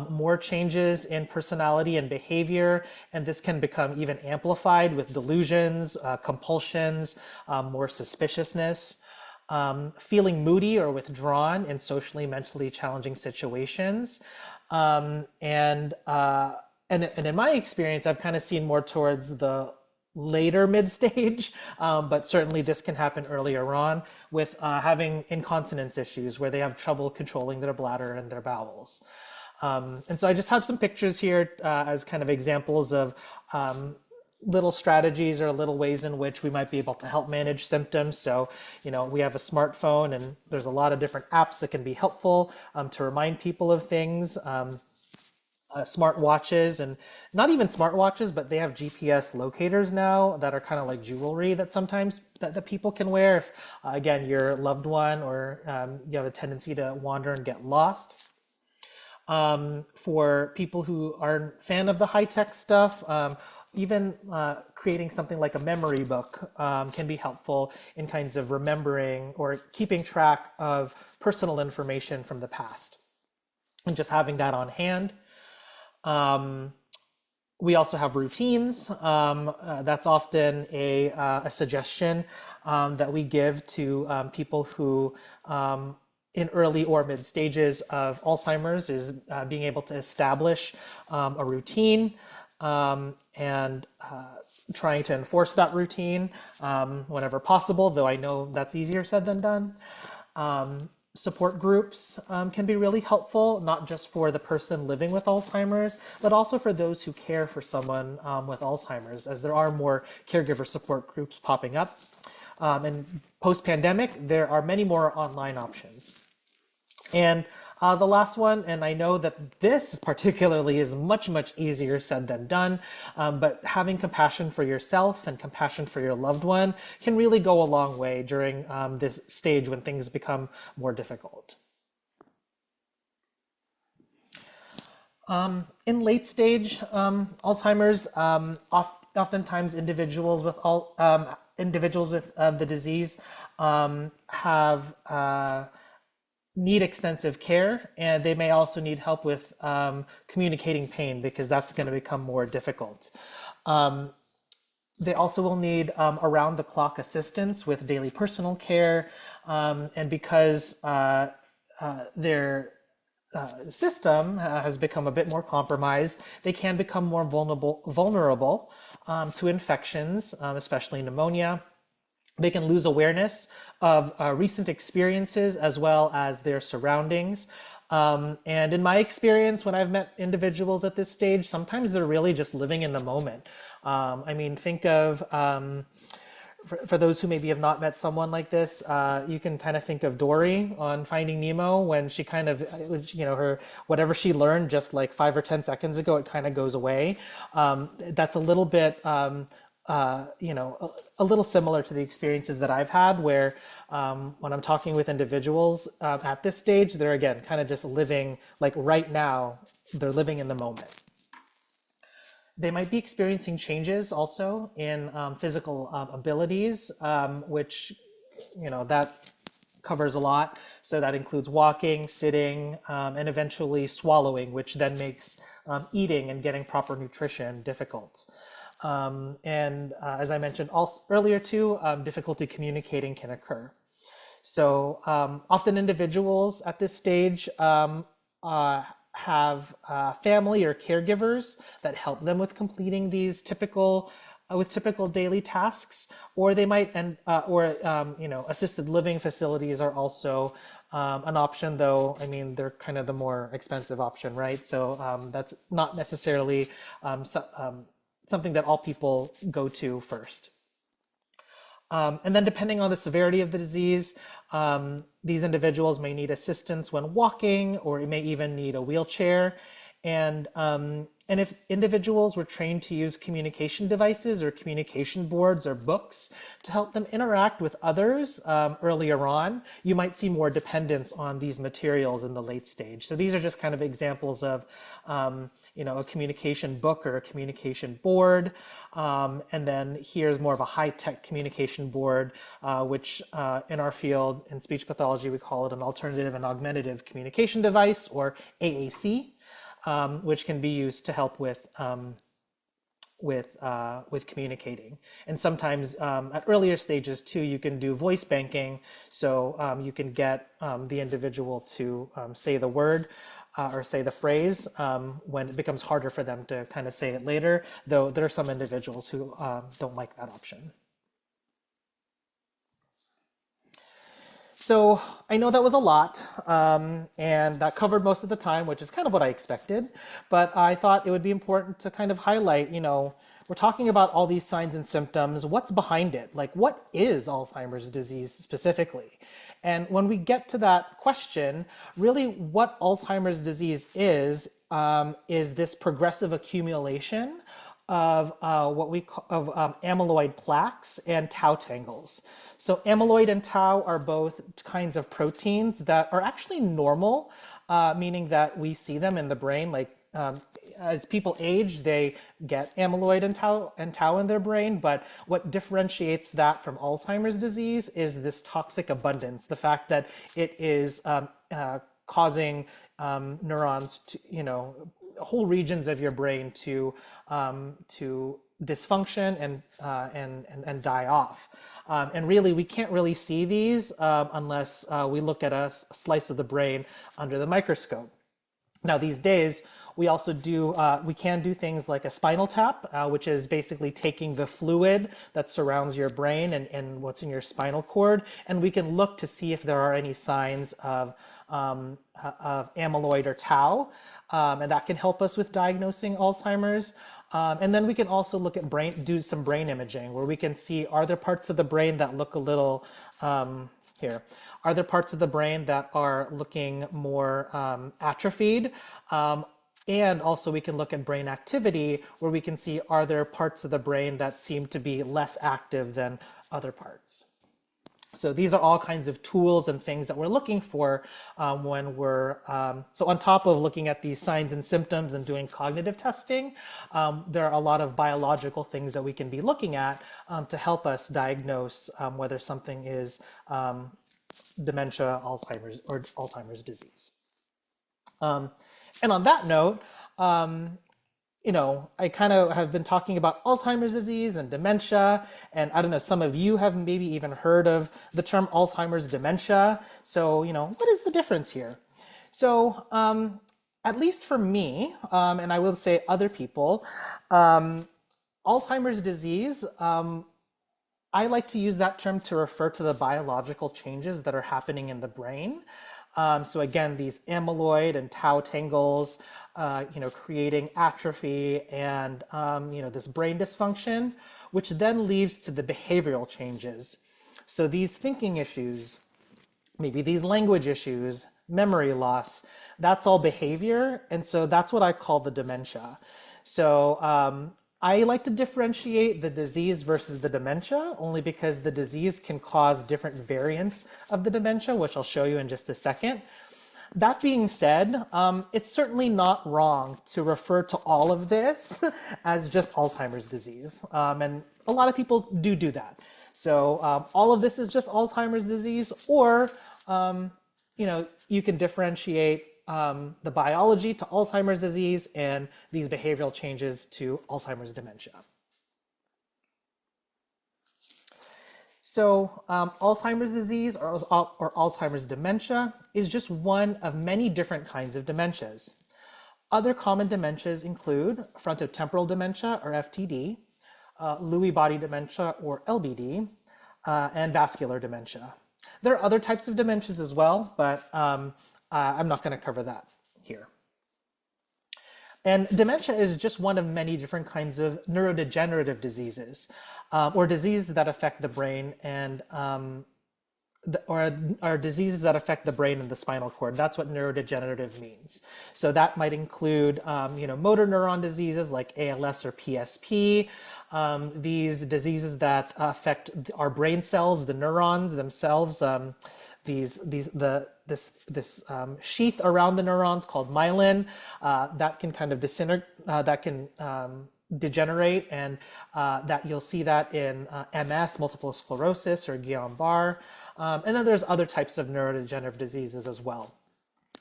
more changes in personality and behavior, and this can become even amplified with delusions, compulsions, more suspiciousness. Feeling moody or withdrawn in socially, mentally challenging situations. And in my experience, I've kind of seen more towards the later mid-stage, but certainly this can happen earlier on with having incontinence issues where they have trouble controlling their bladder and their bowels. And so I just have some pictures here as kind of examples of little strategies or little ways in which we might be able to help manage symptoms. So, we have a smartphone, and there's a lot of different apps that can be helpful to remind people of things. Smart watches, and not even smart watches, but they have GPS locators now that are kind of like jewelry that sometimes that people can wear if, again, your loved one or you have a tendency to wander and get lost. For people who aren't a fan of the high-tech stuff, even creating something like a memory book can be helpful in kinds of remembering or keeping track of personal information from the past, and just having that on hand. We also have routines. That's often a suggestion that we give to people who, in early or mid stages of Alzheimer's, is being able to establish a routine and trying to enforce that routine whenever possible, though I know that's easier said than done. Support groups can be really helpful, not just for the person living with Alzheimer's, but also for those who care for someone with Alzheimer's, as there are more caregiver support groups popping up. And post-pandemic, there are many more online options. And the last one, and I know that this particularly is much, much easier said than done, but having compassion for yourself and compassion for your loved one can really go a long way during this stage when things become more difficult. In late stage Alzheimer's, oftentimes individuals with the disease have need extensive care, and they may also need help with communicating pain, because that's going to become more difficult. They also will need around-the-clock assistance with daily personal care, and because their system has become a bit more compromised, they can become more vulnerable to infections, especially pneumonia. They can lose awareness of recent experiences as well as their surroundings. And in my experience, when I've met individuals at this stage, sometimes they're really just living in the moment. I mean, think of, for those who maybe have not met someone like this, you can kind of think of Dory on Finding Nemo, when she kind of, her, whatever she learned just like 5 or 10 seconds ago, it kind of goes away. That's a little bit, a little similar to the experiences that I've had, where when I'm talking with individuals at this stage, they're again kind of just living, like right now, they're living in the moment. They might be experiencing changes also in physical abilities, which, that covers a lot. So that includes walking, sitting, and eventually swallowing, which then makes eating and getting proper nutrition difficult. And as I mentioned also earlier too, difficulty communicating can occur. So often individuals at this stage have family or caregivers that help them with completing these typical daily tasks, or they might, assisted living facilities are also an option, though, I mean, they're kind of the more expensive option, right? So that's not necessarily something that all people go to first. And then depending on the severity of the disease, these individuals may need assistance when walking, or may even need a wheelchair. And if individuals were trained to use communication devices or communication boards or books to help them interact with others earlier on, you might see more dependence on these materials in the late stage. So these are just kind of examples of a communication book or a communication board. And then here's more of a high-tech communication board, which in our field, in speech pathology, we call it an alternative and augmentative communication device, or AAC, which can be used to help with communicating. And sometimes at earlier stages too, you can do voice banking. So you can get the individual to say the word or say the phrase when it becomes harder for them to kind of say it later, though there are some individuals who don't like that option. So I know that was a lot, and that covered most of the time, which is kind of what I expected. But I thought it would be important to kind of highlight, we're talking about all these signs and symptoms. What's behind it? Like, what is Alzheimer's disease specifically? And when we get to that question, really what Alzheimer's disease is this progressive accumulation of what we call amyloid plaques and tau tangles. So amyloid and tau are both kinds of proteins that are actually normal, meaning that we see them in the brain. Like as people age, they get amyloid and tau in their brain. But what differentiates that from Alzheimer's disease is this toxic abundance, the fact that it is causing neurons to, whole regions of your brain to dysfunction and die off. And really, we can't really see these unless we look at a slice of the brain under the microscope. Now, these days, we also we can do things like a spinal tap, which is basically taking the fluid that surrounds your brain and what's in your spinal cord, and we can look to see if there are any signs of amyloid or tau, and that can help us with diagnosing Alzheimer's. And then we can also look at do some brain imaging, where we can see, are there parts of the brain that look a little, here, are there parts of the brain that are looking more atrophied? And also we can look at brain activity, where we can see, are there parts of the brain that seem to be less active than other parts? So these are all kinds of tools and things that we're looking for when we're, so on top of looking at these signs and symptoms and doing cognitive testing, there are a lot of biological things that we can be looking at to help us diagnose whether something is dementia, Alzheimer's, or Alzheimer's disease. And on that note, I kind of have been talking about Alzheimer's disease and dementia, and I don't know, some of you have maybe even heard of the term Alzheimer's dementia. So, what is the difference here? So, at least for me, and I will say other people, Alzheimer's disease, I like to use that term to refer to the biological changes that are happening in the brain. So again, these amyloid and tau tangles, creating atrophy and, this brain dysfunction, which then leads to the behavioral changes. So these thinking issues, maybe these language issues, memory loss, that's all behavior. And so that's what I call the dementia. So I like to differentiate the disease versus the dementia, only because the disease can cause different variants of the dementia, which I'll show you in just a second. That being said, it's certainly not wrong to refer to all of this as just Alzheimer's disease. And a lot of people do that. So all of this is just Alzheimer's disease, or you can differentiate the biology to Alzheimer's disease and these behavioral changes to Alzheimer's dementia. So Alzheimer's disease or Alzheimer's dementia is just one of many different kinds of dementias. Other common dementias include frontotemporal dementia, or FTD, Lewy body dementia, or LBD, and vascular dementia. There are other types of dementias as well, but I'm not going to cover that here. And dementia is just one of many different kinds of neurodegenerative diseases, or diseases that affect the brain and or diseases that affect the brain and the spinal cord. That's what neurodegenerative means. So that might include, motor neuron diseases like ALS or PSP. These diseases that affect our brain cells, the neurons themselves. This sheath around the neurons called myelin that can kind of disintegrate, that can degenerate, and that you'll see that in MS, multiple sclerosis, or Guillain-Barré. And then there's other types of neurodegenerative diseases as well.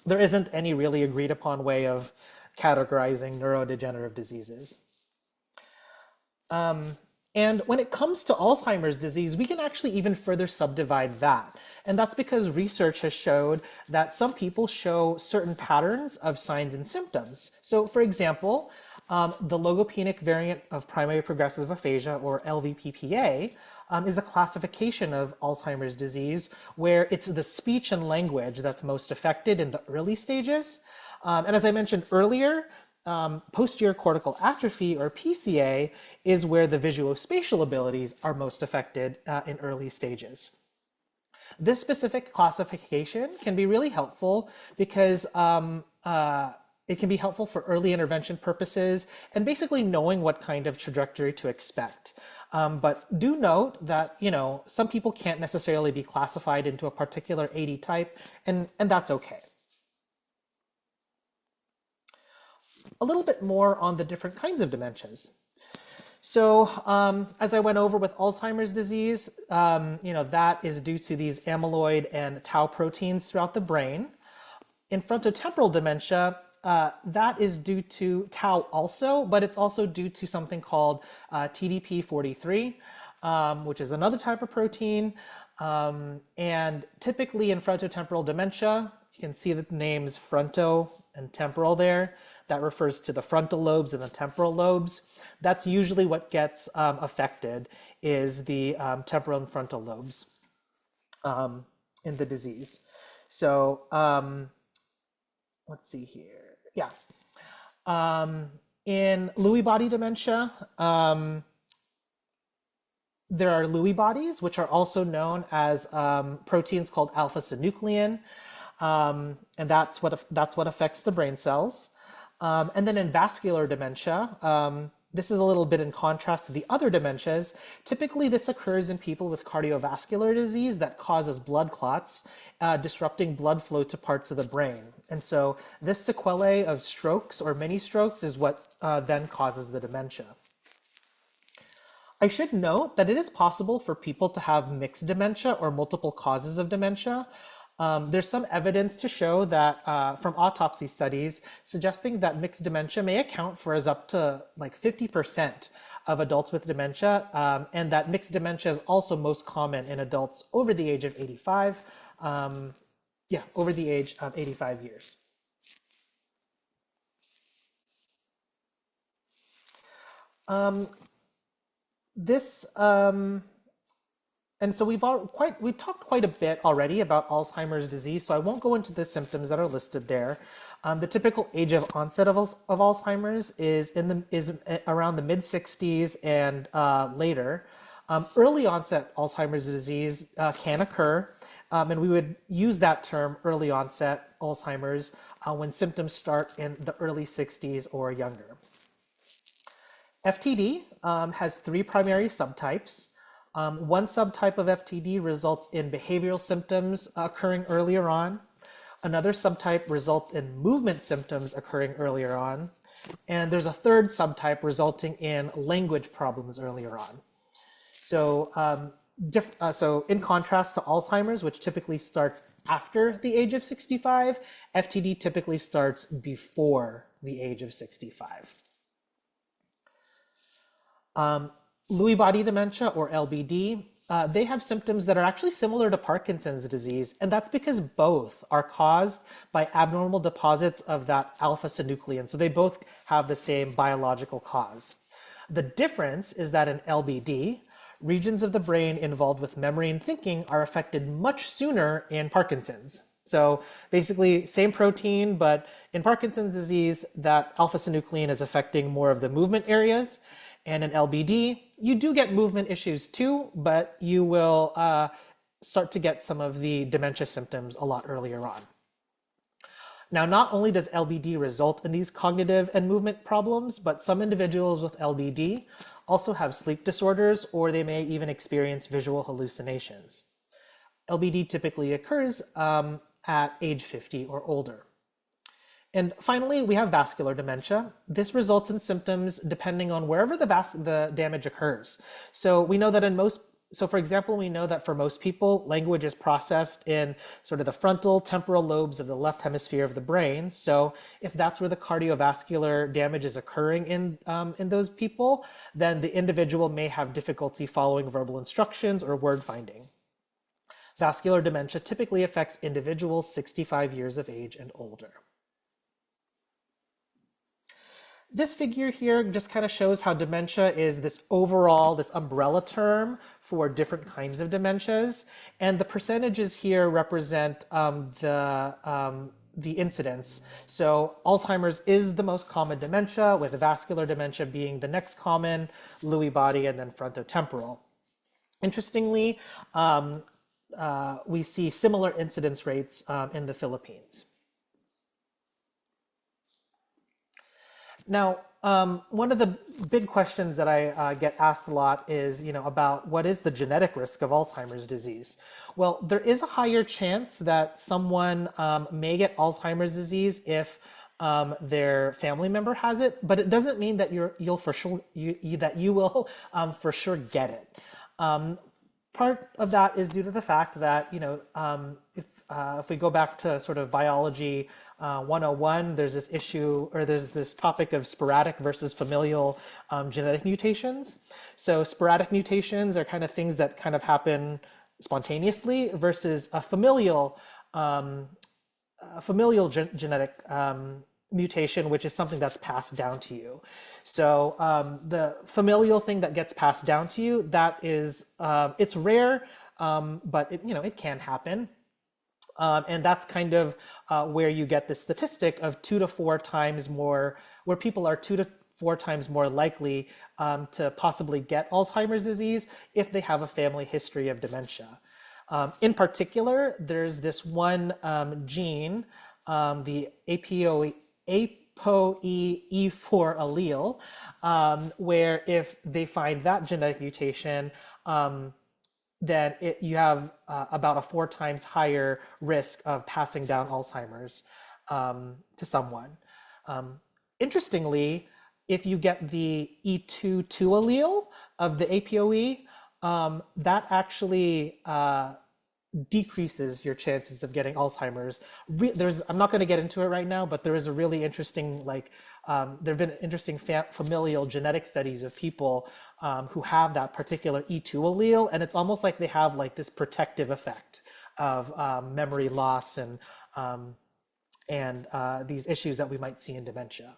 There isn't any really agreed upon way of categorizing neurodegenerative diseases. And when it comes to Alzheimer's disease, we can actually even further subdivide that. And that's because research has showed that some people show certain patterns of signs and symptoms. So for example, The logopenic variant of primary progressive aphasia, or LVPPA, is a classification of Alzheimer's disease where it's the speech and language that's most affected in the early stages. And as I mentioned earlier, posterior cortical atrophy, or PCA, is where the visuospatial abilities are most affected in early stages. This specific classification can be really helpful because it can be helpful for early intervention purposes and basically knowing what kind of trajectory to expect. But do note that, some people can't necessarily be classified into a particular AD type, and that's okay. A little bit more on the different kinds of dementias. So as I went over with Alzheimer's disease, that is due to these amyloid and tau proteins throughout the brain. In frontotemporal dementia, that is due to tau also, but it's also due to something called TDP43, which is another type of protein. And typically in frontotemporal dementia, you can see the names fronto and temporal there. That refers to the frontal lobes and the temporal lobes. That's usually what gets affected, is the temporal and frontal lobes in the disease. So let's see here. Yeah. In Lewy body dementia, there are Lewy bodies, which are also known as proteins called alpha-synuclein, and that's what affects the brain cells. And then in vascular dementia, this is a little bit in contrast to the other dementias. Typically, this occurs in people with cardiovascular disease that causes blood clots, disrupting blood flow to parts of the brain. And so this sequelae of strokes or mini strokes is what then causes the dementia. I should note that it is possible for people to have mixed dementia or multiple causes of dementia. There's some evidence to show that from autopsy studies suggesting that mixed dementia may account for as up to like 50% of adults with dementia, and that mixed dementia is also most common in adults over the age of 85. Over the age of 85 years. And so we've talked quite a bit already about Alzheimer's disease, so I won't go into the symptoms that are listed there. The typical age of onset of Alzheimer's is around the mid-60s and later. Early onset Alzheimer's disease can occur, and we would use that term early onset Alzheimer's when symptoms start in the early 60s or younger. FTD has three primary subtypes. One subtype of FTD results in behavioral symptoms occurring earlier on. Another subtype results in movement symptoms occurring earlier on. And there's a third subtype resulting in language problems earlier on. So, so in contrast to Alzheimer's, which typically starts after the age of 65, FTD typically starts before the age of 65. Lewy body dementia, or LBD, they have symptoms that are actually similar to Parkinson's disease, and that's because both are caused by abnormal deposits of that alpha-synuclein. So they both have the same biological cause. The difference is that in LBD, regions of the brain involved with memory and thinking are affected much sooner in Parkinson's. So basically, same protein, but in Parkinson's disease, that alpha-synuclein is affecting more of the movement areas. And in LBD, you do get movement issues too, but you will start to get some of the dementia symptoms a lot earlier on. Now, not only does LBD result in these cognitive and movement problems, but some individuals with LBD also have sleep disorders, or they may even experience visual hallucinations. LBD typically occurs at age 50 or older. And finally, we have vascular dementia. This results in symptoms depending on wherever the damage occurs. So we know that for example, we know that for most people, language is processed in sort of the frontal temporal lobes of the left hemisphere of the brain. So if that's where the cardiovascular damage is occurring in those people, then the individual may have difficulty following verbal instructions or word finding. Vascular dementia typically affects individuals 65 years of age and older. This figure here just kind of shows how dementia is this overall, this umbrella term for different kinds of dementias. And the percentages here represent the incidence. So Alzheimer's is the most common dementia, with vascular dementia being the next common, Lewy body, and then frontotemporal. Interestingly, we see similar incidence rates in the Philippines. Now, one of the big questions that I get asked a lot is, about what is the genetic risk of Alzheimer's disease? Well, there is a higher chance that someone may get Alzheimer's disease if their family member has it, but it doesn't mean that you'll for sure that you will for sure get it. Part of that is due to the fact that, if we go back to sort of biology 101, there's this issue, or there's this topic of sporadic versus familial genetic mutations. So sporadic mutations are kind of things that kind of happen spontaneously versus a familial genetic mutation, which is something that's passed down to you. So the familial thing that gets passed down to you, that is, it's rare, but it can happen. And that's kind of where you get the statistic of 2 to 4 times more, where people are 2 to 4 times more likely to possibly get Alzheimer's disease if they have a family history of dementia. In particular, there's this one gene, the ApoE4 allele, where if they find that genetic mutation, then you have about a 4 times higher risk of passing down Alzheimer's to someone. Interestingly, if you get the E22 allele of the ApoE, that actually decreases your chances of getting Alzheimer's. I'm not going to get into it right now, but there is a really interesting, there have been interesting familial genetic studies of people who have that particular E2 allele, and it's almost like they have this protective effect of memory loss and these issues that we might see in dementia.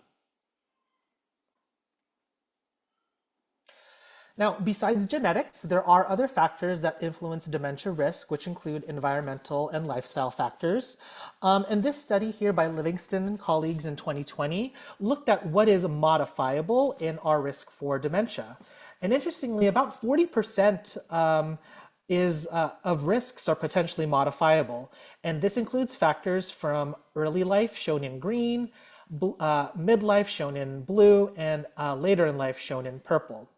Now, besides genetics, there are other factors that influence dementia risk, which include environmental and lifestyle factors. And this study here by Livingston and colleagues in 2020 looked at what is modifiable in our risk for dementia. And interestingly, about 40% of risks are potentially modifiable. And this includes factors from early life, shown in green, midlife, shown in blue, and later in life, shown in purple.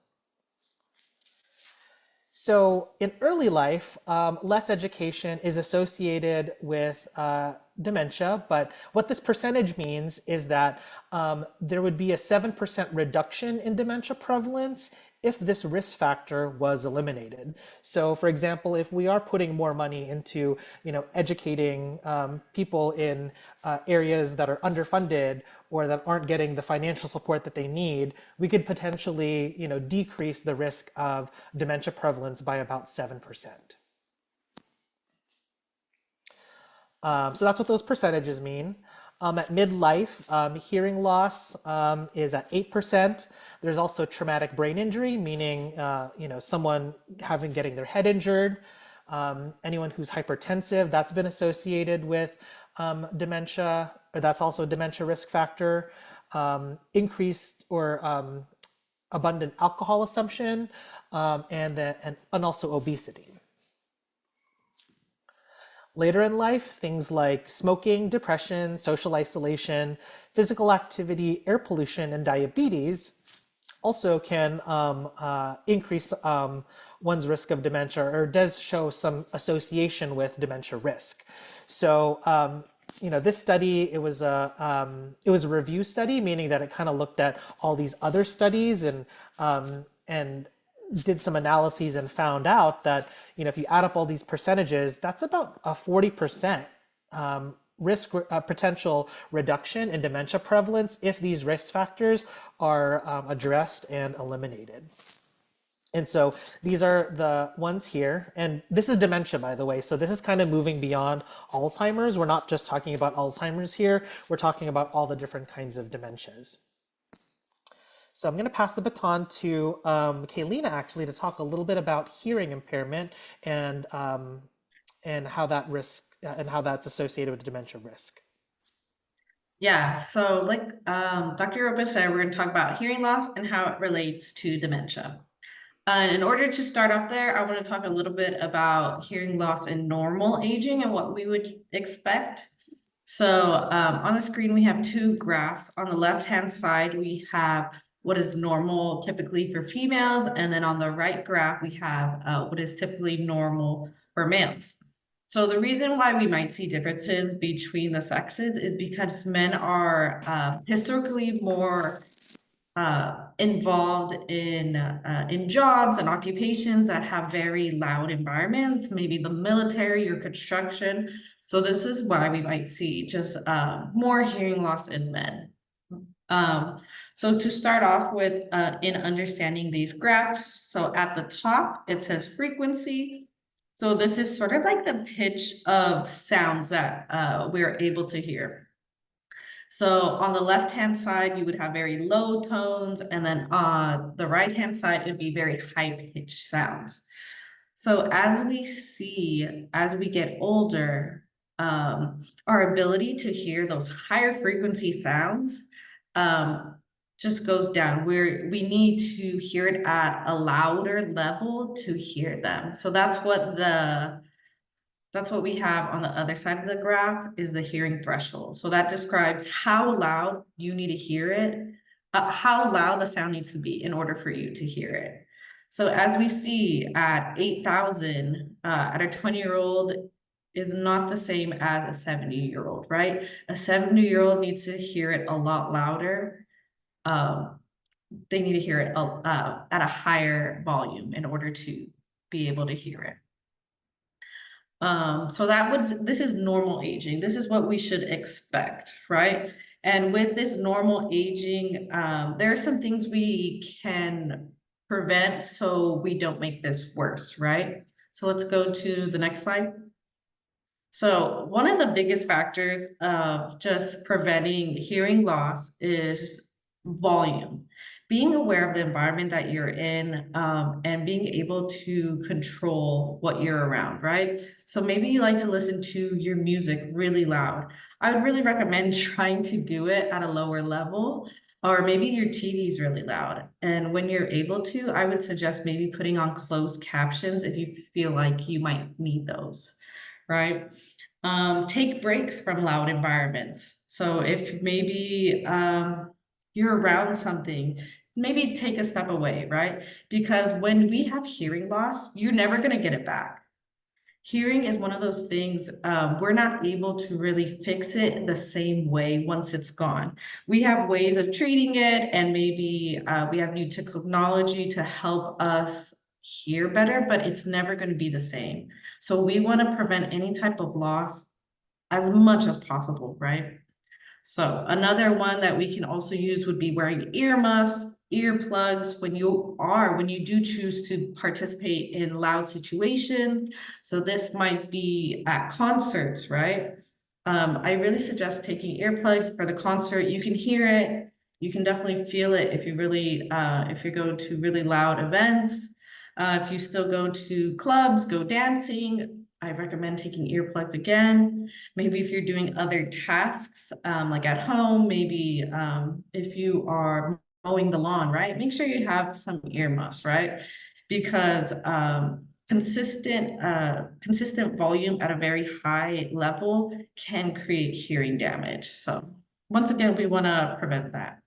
So in early life, less education is associated with dementia, but what this percentage means is that there would be a 7% reduction in dementia prevalence if this risk factor was eliminated. So for example, if we are putting more money into educating people in areas that are underfunded or that aren't getting the financial support that they need, we could potentially decrease the risk of dementia prevalence by about 7%. So that's what those percentages mean. At midlife, hearing loss is at 8%. There's also traumatic brain injury, meaning someone getting their head injured. Anyone who's hypertensive, that's been associated with dementia, or that's also a dementia risk factor. Increased or abundant alcohol consumption, and also obesity. Later in life, things like smoking, depression, social isolation, physical activity, air pollution, and diabetes also can increase one's risk of dementia, or does show some association with dementia risk. So, this study, it was a review study, meaning that it kind of looked at all these other studies and did some analyses and found out that, if you add up all these percentages, that's about a 40% potential reduction in dementia prevalence if these risk factors are addressed and eliminated. And so these are the ones here, and this is dementia, by the way. So this is kind of moving beyond Alzheimer's. We're not just talking about Alzheimer's here. We're talking about all the different kinds of dementias. So I'm going to pass the baton to Kaylina actually to talk a little bit about hearing impairment and how that risk and how that's associated with dementia risk. Yeah, so like Dr. Roper said, we're going to talk about hearing loss and how it relates to dementia. In order to start off there, I want to talk a little bit about hearing loss in normal aging and what we would expect. So on the screen, we have two graphs. On the left-hand side, we have what is normal typically for females, and then on the right graph, we have what is typically normal for males. So the reason why we might see differences between the sexes is because men are historically more involved in jobs and occupations that have very loud environments, maybe the military or construction. So this is why we might see just more hearing loss in men. So to start off with, in understanding these graphs, so at the top, it says frequency. So this is sort of like the pitch of sounds that we're able to hear. So on the left-hand side, you would have very low tones, and then on the right-hand side, it'd be very high-pitched sounds. So as we get older, our ability to hear those higher frequency sounds just goes down. We need to hear it at a louder level to hear them. So that's what we have on the other side of the graph is the hearing threshold. So that describes how loud you need to hear it, how loud the sound needs to be in order for you to hear it. So as we see at 8,000, at a 20-year-old is not the same as a 70-year-old, right? A 70-year-old needs to hear it a lot louder. They need to hear it at a higher volume in order to be able to hear it. So this is normal aging. This is what we should expect, right? And with this normal aging, there are some things we can prevent so we don't make this worse, right? So let's go to the next slide. So one of the biggest factors of just preventing hearing loss is volume. Being aware of the environment that you're in and being able to control what you're around, right? So maybe you like to listen to your music really loud. I would really recommend trying to do it at a lower level, or maybe your TV is really loud. And when you're able to, I would suggest maybe putting on closed captions if you feel like you might need those, right? Take breaks from loud environments. So if maybe you're around something, maybe take a step away, right? Because when we have hearing loss, you're never going to get it back. Hearing is one of those things, we're not able to really fix it the same way once it's gone. We have ways of treating it, and maybe we have new technology to help us hear better, but it's never going to be the same. So we want to prevent any type of loss as much as possible, right? So another one that we can also use would be wearing earmuffs, earplugs when you do choose to participate in loud situations. So this might be at concerts, right? I really suggest taking earplugs for the concert. You can hear it. You can definitely feel it if you go to really loud events. If you still go to clubs, go dancing, I recommend taking earplugs again. Maybe if you're doing other tasks, like at home, maybe if you are mowing the lawn, right? Make sure you have some earmuffs, right? Because consistent volume at a very high level can create hearing damage. So once again, we want to prevent that.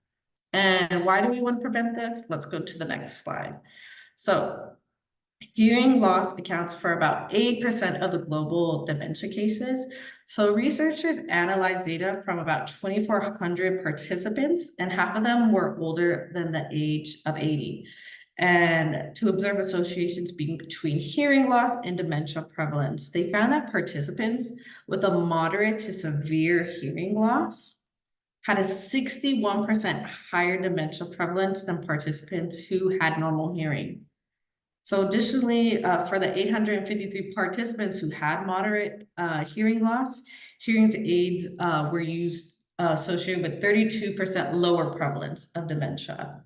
And why do we want to prevent this? Let's go to the next slide. So hearing loss accounts for about 8% of the global dementia cases. So researchers analyzed data from about 2,400 participants, and half of them were older than the age of 80. And to observe associations between hearing loss and dementia prevalence, they found that participants with a moderate to severe hearing loss had a 61% higher dementia prevalence than participants who had normal hearing. So additionally, for the 853 participants who had moderate hearing loss, hearing aids were used associated with 32% lower prevalence of dementia.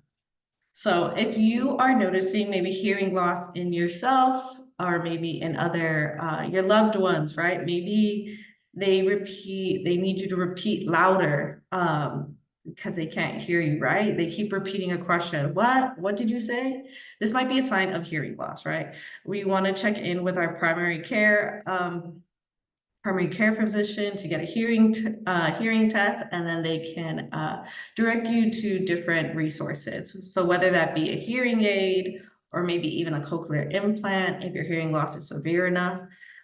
So if you are noticing maybe hearing loss in yourself or maybe in other your loved ones, right? Maybe they need you to repeat louder because they can't hear you, right? They keep repeating a question. What did you say? This might be a sign of hearing loss, right? We want to check in with our primary care physician to get a hearing test, and then they can direct you to different resources. So whether that be a hearing aid or maybe even a cochlear implant, if your hearing loss is severe enough,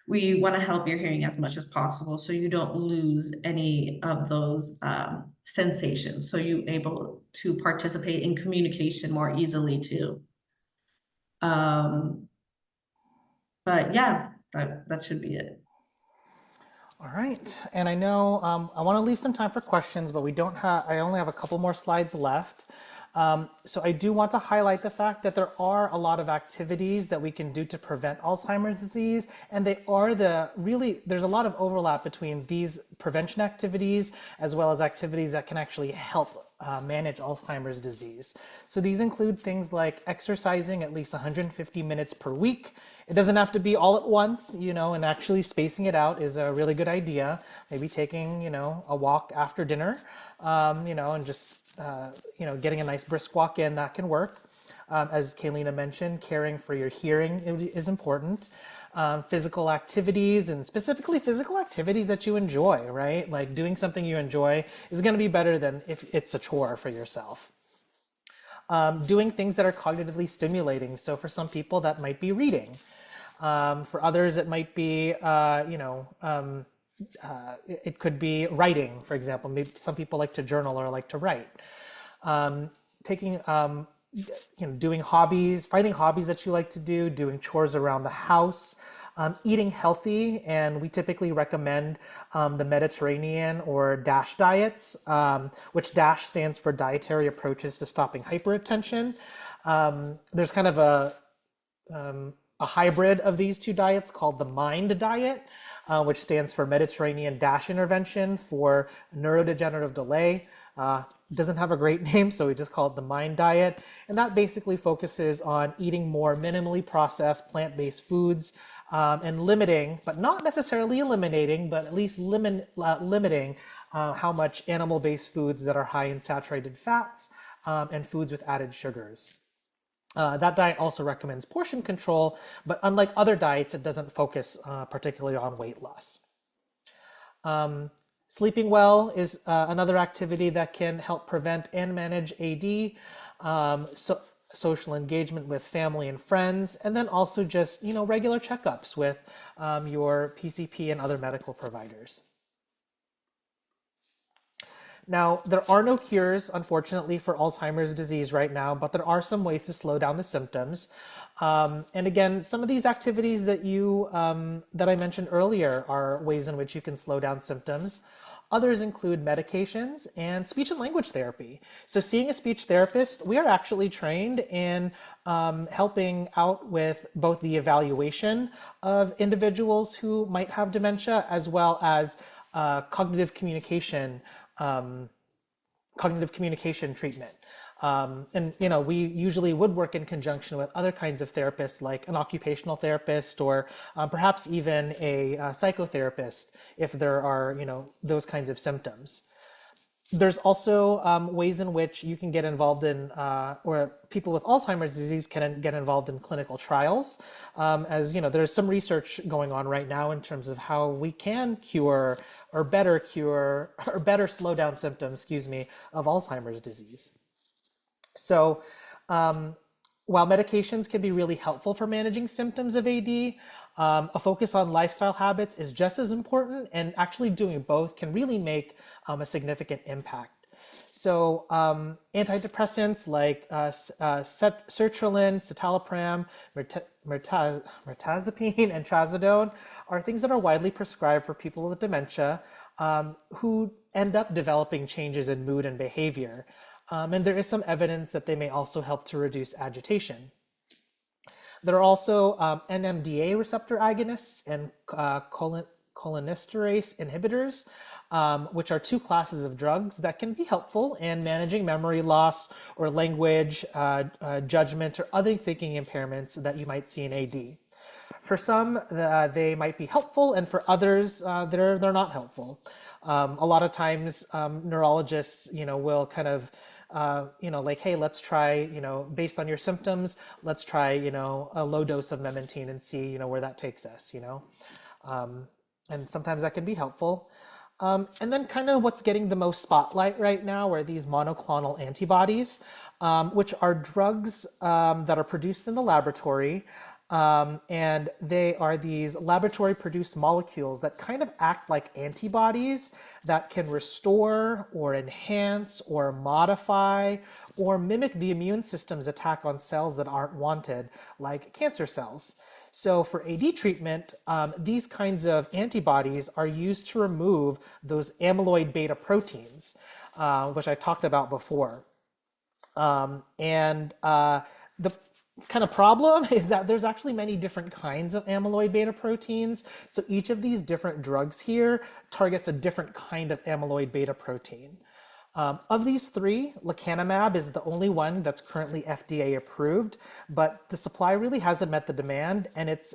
we want to help your hearing as much as possible so you don't lose any of those sensations. So you're able to participate in communication more easily too. But yeah, that should be it. All right, and I know I want to leave some time for questions, but we don't have. I only have a couple more slides left. So I do want to highlight the fact that there are a lot of activities that we can do to prevent Alzheimer's disease, and there's a lot of overlap between these prevention activities as well as activities that can actually help manage Alzheimer's disease. So these include things like exercising at least 150 minutes per week. It doesn't have to be all at once, and actually spacing it out is a really good idea. Maybe taking, a walk after dinner, and just, getting a nice brisk walk in, that can work. As Kaylina mentioned, caring for your hearing is important. Physical activities, and specifically physical activities that you enjoy, right? Like doing something you enjoy is going to be better than if it's a chore for yourself. Doing things that are cognitively stimulating. So for some people that might be reading. For others it might be, it could be writing, for example. Maybe some people like to journal or like to write. Taking, doing hobbies, finding hobbies that you like to do, doing chores around the house, eating healthy, and we typically recommend the Mediterranean or DASH diets, which DASH stands for Dietary Approaches to Stopping Hypertension. There's kind of a hybrid of these two diets called the MIND diet, which stands for Mediterranean Dash Intervention for Neurodegenerative Delay. Doesn't have a great name, so we just call it the MIND diet. And that basically focuses on eating more minimally processed plant-based foods and limiting, but not necessarily eliminating, but at least limiting how much animal-based foods that are high in saturated fats and foods with added sugars. That diet also recommends portion control, but unlike other diets, it doesn't focus particularly on weight loss. Sleeping well is another activity that can help prevent and manage AD. Social engagement with family and friends, and then also just regular checkups with your PCP and other medical providers. Now, there are no cures, unfortunately, for Alzheimer's disease right now, but there are some ways to slow down the symptoms. And again, some of these activities that I mentioned earlier are ways in which you can slow down symptoms. Others include medications and speech and language therapy. So seeing a speech therapist, we are actually trained in helping out with both the evaluation of individuals who might have dementia, as well as cognitive communication treatment. And we usually would work in conjunction with other kinds of therapists, like an occupational therapist, or perhaps even a psychotherapist if there are those kinds of symptoms. There's also ways in which you can get involved in, or people with Alzheimer's disease can get involved in clinical trials. As there's some research going on right now in terms of how we can cure or better slow down symptoms, of Alzheimer's disease. So while medications can be really helpful for managing symptoms of AD, a focus on lifestyle habits is just as important, and actually doing both can really make a significant impact. So antidepressants like sertraline, citalopram, mirtazapine, and trazodone are things that are widely prescribed for people with dementia who end up developing changes in mood and behavior. And there is some evidence that they may also help to reduce agitation. There are also NMDA receptor agonists and cholinesterase inhibitors, which are two classes of drugs that can be helpful in managing memory loss or language, judgment, or other thinking impairments that you might see in AD. For some, they might be helpful, and for others, they're not helpful. A lot of times, neurologists, will kind of, like, hey, let's try, based on your symptoms, let's try, a low dose of memantine and see, where that takes us, and sometimes that can be helpful. And then kind of what's getting the most spotlight right now are these monoclonal antibodies, which are drugs that are produced in the laboratory. And they are these laboratory produced molecules that kind of act like antibodies that can restore or enhance or modify or mimic the immune system's attack on cells that aren't wanted, like cancer cells. So for AD treatment, these kinds of antibodies are used to remove those amyloid beta proteins, which I talked about before. The kind of problem is that there's actually many different kinds of amyloid beta proteins. So each of these different drugs here targets a different kind of amyloid beta protein. Of these three, lecanemab is the only one that's currently FDA approved, but the supply really hasn't met the demand, and it's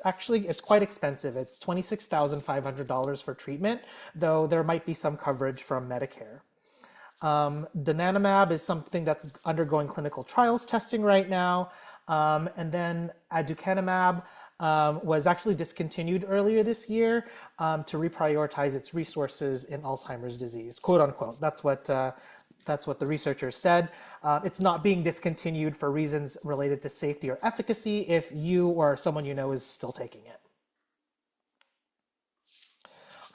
quite expensive. It's $26,500 for treatment, though there might be some coverage from Medicare. Donanemab is something that's undergoing clinical trials testing right now. And then aducanumab was actually discontinued earlier this year to reprioritize its resources in Alzheimer's disease, quote unquote. That's what the researchers said. It's not being discontinued for reasons related to safety or efficacy if you or someone you know is still taking it.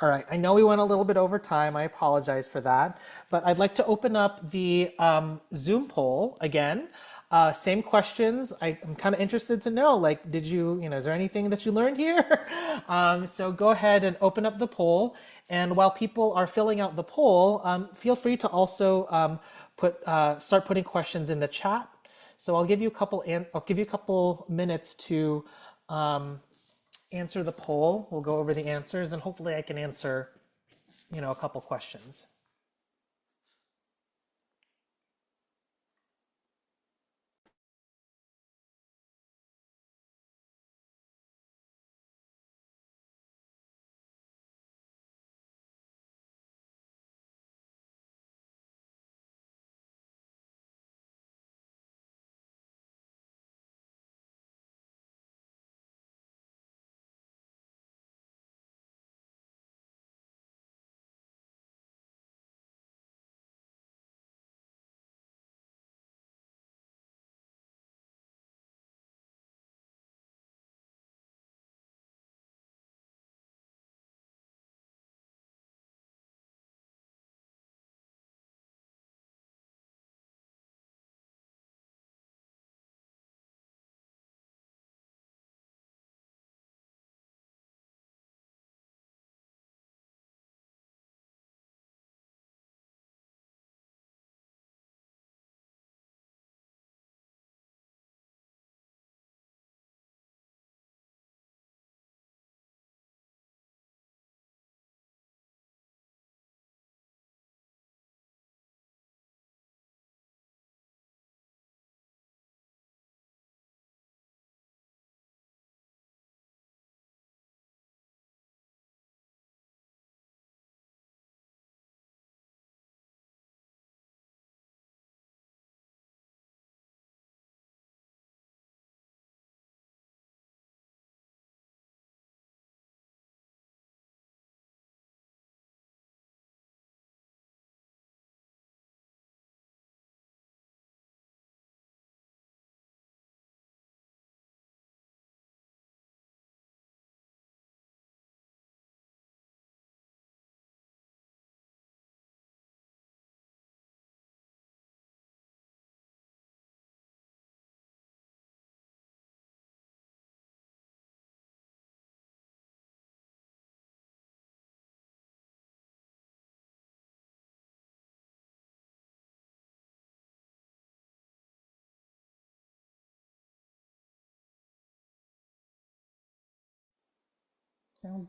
All right, I know we went a little bit over time. I apologize for that, but I'd like to open up the Zoom poll again. Same questions. I'm kind of interested to know, like, did you, is there anything that you learned here? So go ahead and open up the poll. And while people are filling out the poll, feel free to also start putting questions in the chat. So I'll give you a couple minutes to answer the poll. We'll go over the answers, and hopefully I can answer, a couple questions.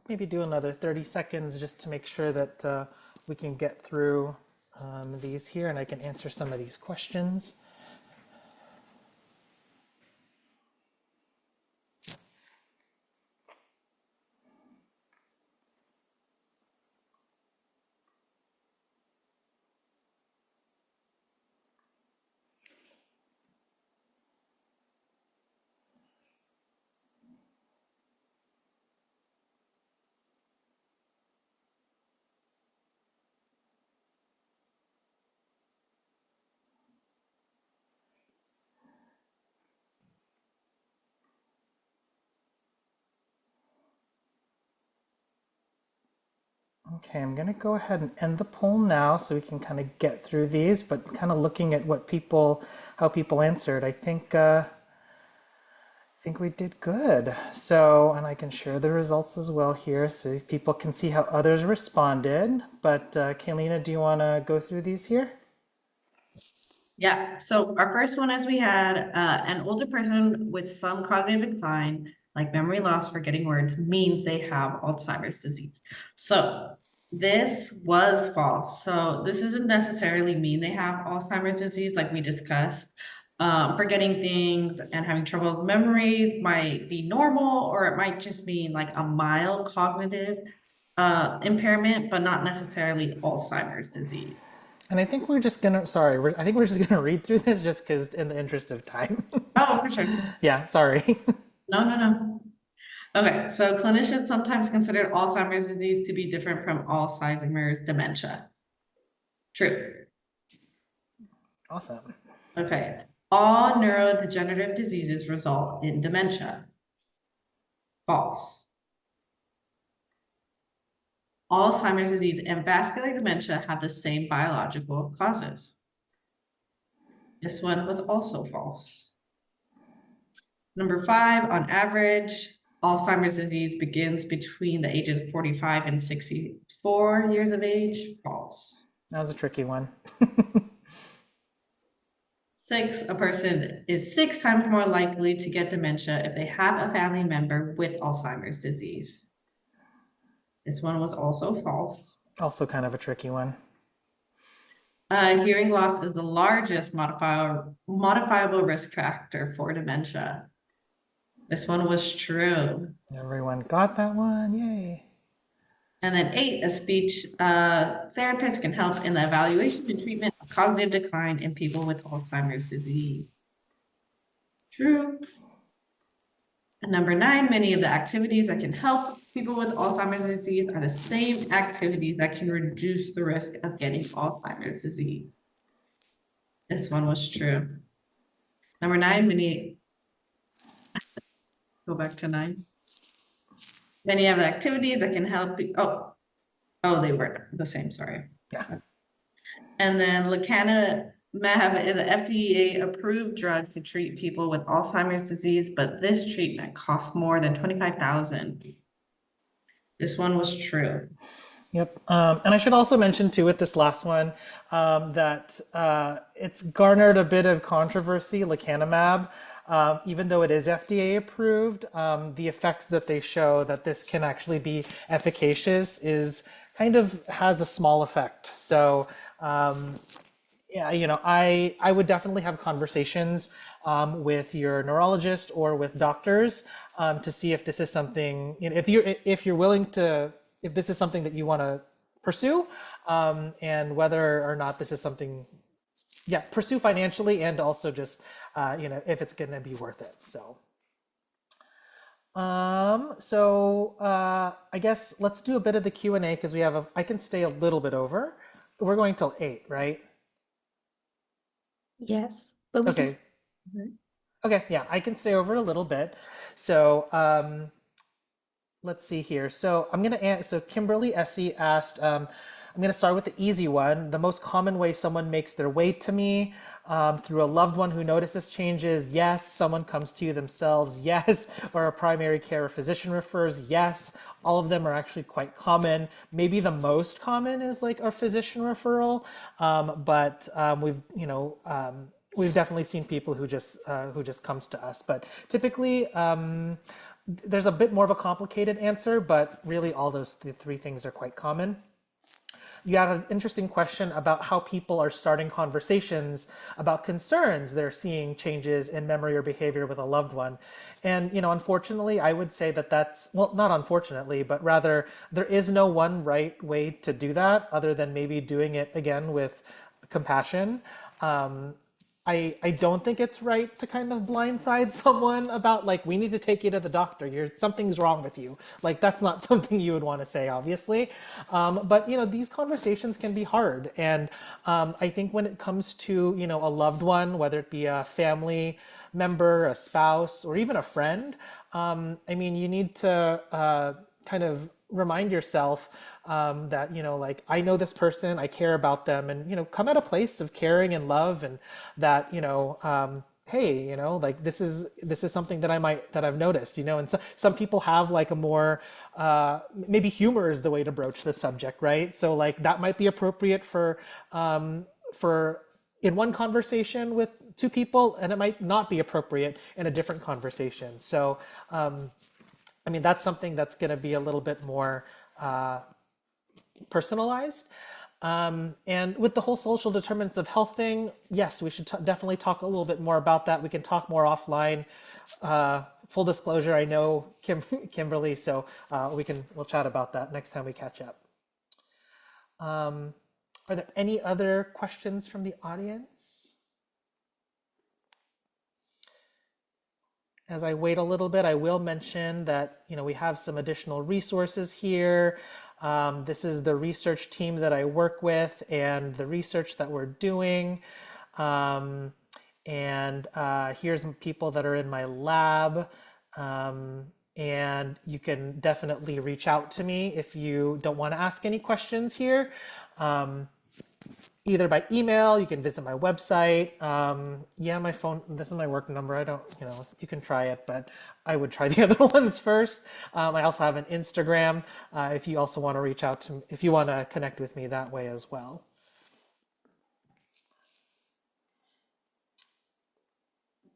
Maybe do another 30 seconds just to make sure that we can get through these here and I can answer some of these questions. Okay, I'm gonna go ahead and end the poll now so we can kind of get through these, but kind of looking at what how people answered, I think we did good. So, and I can share the results as well here so people can see how others responded. But Kaylina, do you wanna go through these here? Yeah, so our first one is we had an older person with some cognitive decline, like memory loss, forgetting words, means they have Alzheimer's disease. So this was false. So this doesn't necessarily mean they have Alzheimer's disease, like we discussed. Forgetting things and having trouble with memory might be normal, or it might just mean like a mild cognitive impairment, but not necessarily Alzheimer's disease. And I think we're just gonna, sorry, I think we're just gonna read through this just because in the interest of time. Oh, for sure. Yeah, sorry. No. Okay, so clinicians sometimes consider Alzheimer's disease to be different from Alzheimer's dementia. True. Awesome. Okay, all neurodegenerative diseases result in dementia. False. Alzheimer's disease and vascular dementia have the same biological causes. This one was also false. Number 5, on average, Alzheimer's disease begins between the ages of 45 and 64 years of age. False. That was a tricky one. 6, a person is 6 times more likely to get dementia if they have a family member with Alzheimer's disease. This one was also false. Also kind of a tricky one. Hearing loss is the largest modifiable risk factor for dementia. This one was true. Everyone got that one, yay. And then 8, a speech therapist can help in the evaluation and treatment of cognitive decline in people with Alzheimer's disease. True. And number 9, many of the activities that can help people with Alzheimer's disease are the same activities that can reduce the risk of getting Alzheimer's disease. This one was true. Number 9, go back to 9. Many of the activities that can help oh, they were the same, sorry. Yeah. And then lecanemab is an FDA-approved drug to treat people with Alzheimer's disease, but this treatment costs more than $25,000. This one was true. Yep. And I should also mention too with this last one that it's garnered a bit of controversy, lecanemab. Even though it is FDA approved, the effects that they show that this can actually be efficacious is kind of has a small effect. So yeah, you know, I would definitely have conversations with your neurologist or with doctors to see if this is something, you know, if you're willing to, if this is something that you want to pursue, and whether or not this is something, yeah, pursue financially and also just, you know, if it's going to be worth it. So, I guess let's do a bit of the Q&A because we have I can stay a little bit over. We're going till 8, right? Yes, but we Okay. can. Okay, yeah, I can stay over a little bit. So, let's see here. So so Kimberly Essie asked, I'm gonna start with the easy one. The most common way someone makes their way to me, through a loved one who notices changes, yes. Someone comes to you themselves, yes. Or a primary care physician refers, yes. All of them are actually quite common. Maybe the most common is like a physician referral, but we've definitely seen people who just comes to us. But typically, there's a bit more of a complicated answer, but really all those three things are quite common. You had an interesting question about how people are starting conversations about concerns they're seeing changes in memory or behavior with a loved one. And, unfortunately, I would say that that's, well, not unfortunately, but rather there is no one right way to do that other than maybe doing it again with compassion. I don't think it's right to kind of blindside someone about like, we need to take you to the doctor. Something's wrong with you. Like, that's not something you would want to say, obviously. But these conversations can be hard. And I think when it comes to, a loved one, whether it be a family member, a spouse, or even a friend, I mean, you need to kind of remind yourself that like, I know this person, I care about them, and come at a place of caring and love, and that hey, like, this is something that I've noticed, and some people have like a more maybe humor is the way to broach the subject, right? So like, that might be appropriate for in one conversation with two people, and it might not be appropriate in a different conversation. So I mean, that's something that's going to be a little bit more personalized. And with the whole social determinants of health thing, yes, we should definitely talk a little bit more about that. We can talk more offline. Full disclosure, I know Kimberly, so we'll chat about that next time we catch up. Are there any other questions from the audience? As I wait a little bit, I will mention that we have some additional resources here. This is the research team that I work with and the research that we're doing. And here's some people that are in my lab. And you can definitely reach out to me if you don't want to ask any questions here. Either by email, you can visit my website. Yeah, my phone, this is my work number. I don't, you can try it, but I would try the other ones first. I also have an Instagram if you also want to reach out to me, if you want to connect with me that way as well.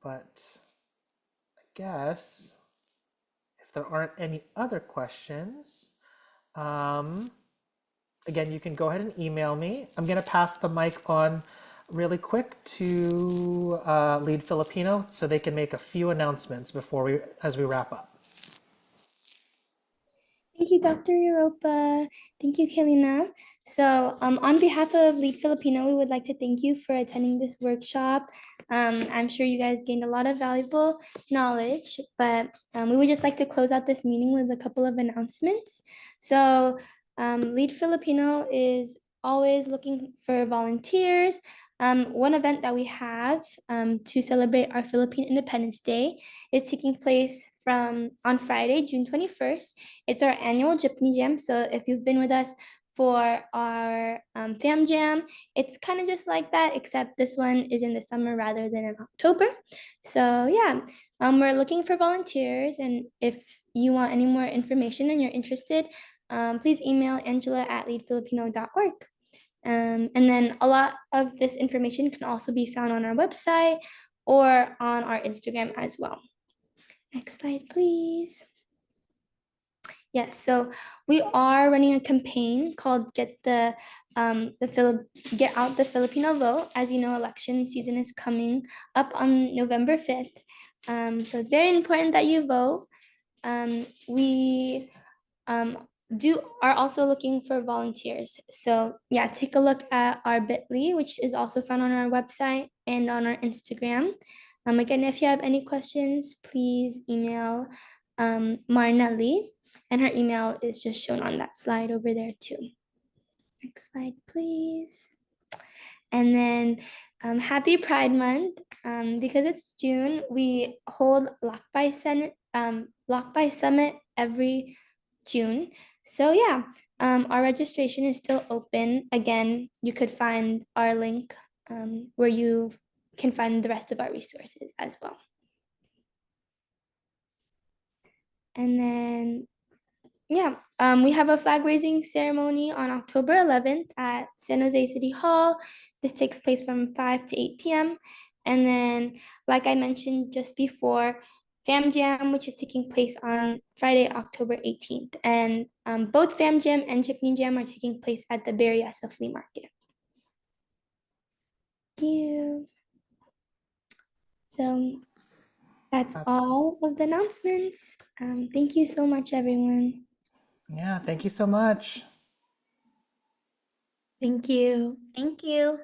But I guess if there aren't any other questions, again, you can go ahead and email me. I'm going to pass the mic on really quick to L.E.A.D Filipino so they can make a few announcements as we wrap up. Thank you, Dr. Europa. Thank you, Kalina. So on behalf of L.E.A.D Filipino, we would like to thank you for attending this workshop. I'm sure you guys gained a lot of valuable knowledge, but we would just like to close out this meeting with a couple of announcements. So L.E.A.D Filipino is always looking for volunteers. One event that we have to celebrate our Philippine Independence Day is taking place on Friday, June 21st. It's our annual Jeepney Jam. So if you've been with us for our Fam Jam, it's kind of just like that, except this one is in the summer rather than in October. So yeah, we're looking for volunteers. And if you want any more information and you're interested, please email angela@leadfilipino.org. And then a lot of this information can also be found on our website or on our Instagram as well. Next slide, please. Yes, so we are running a campaign called Get Out the Filipino Vote. As you know, election season is coming up on November 5th. So it's very important that you vote. We are also looking for volunteers. So yeah, take a look at our bit.ly, which is also found on our website and on our Instagram. Again, if you have any questions, please email Marna Lee, and her email is just shown on that slide over there too. Next slide, please. And then happy Pride Month. Because it's June, we hold Lakbay Summit every June. So yeah, our registration is still open. Again, you could find our link where you can find the rest of our resources as well. And then, yeah, we have a flag raising ceremony on October 11th at San Jose City Hall. This takes place from 5 to 8 p.m. And then, like I mentioned just before, Fam Jam, which is taking place on Friday, October 18th. And both Fam Jam and Jeepney Jam are taking place at the Berryessa Flea Market. Thank you. So that's all of the announcements. Thank you so much, everyone. Yeah, thank you so much. Thank you. Thank you.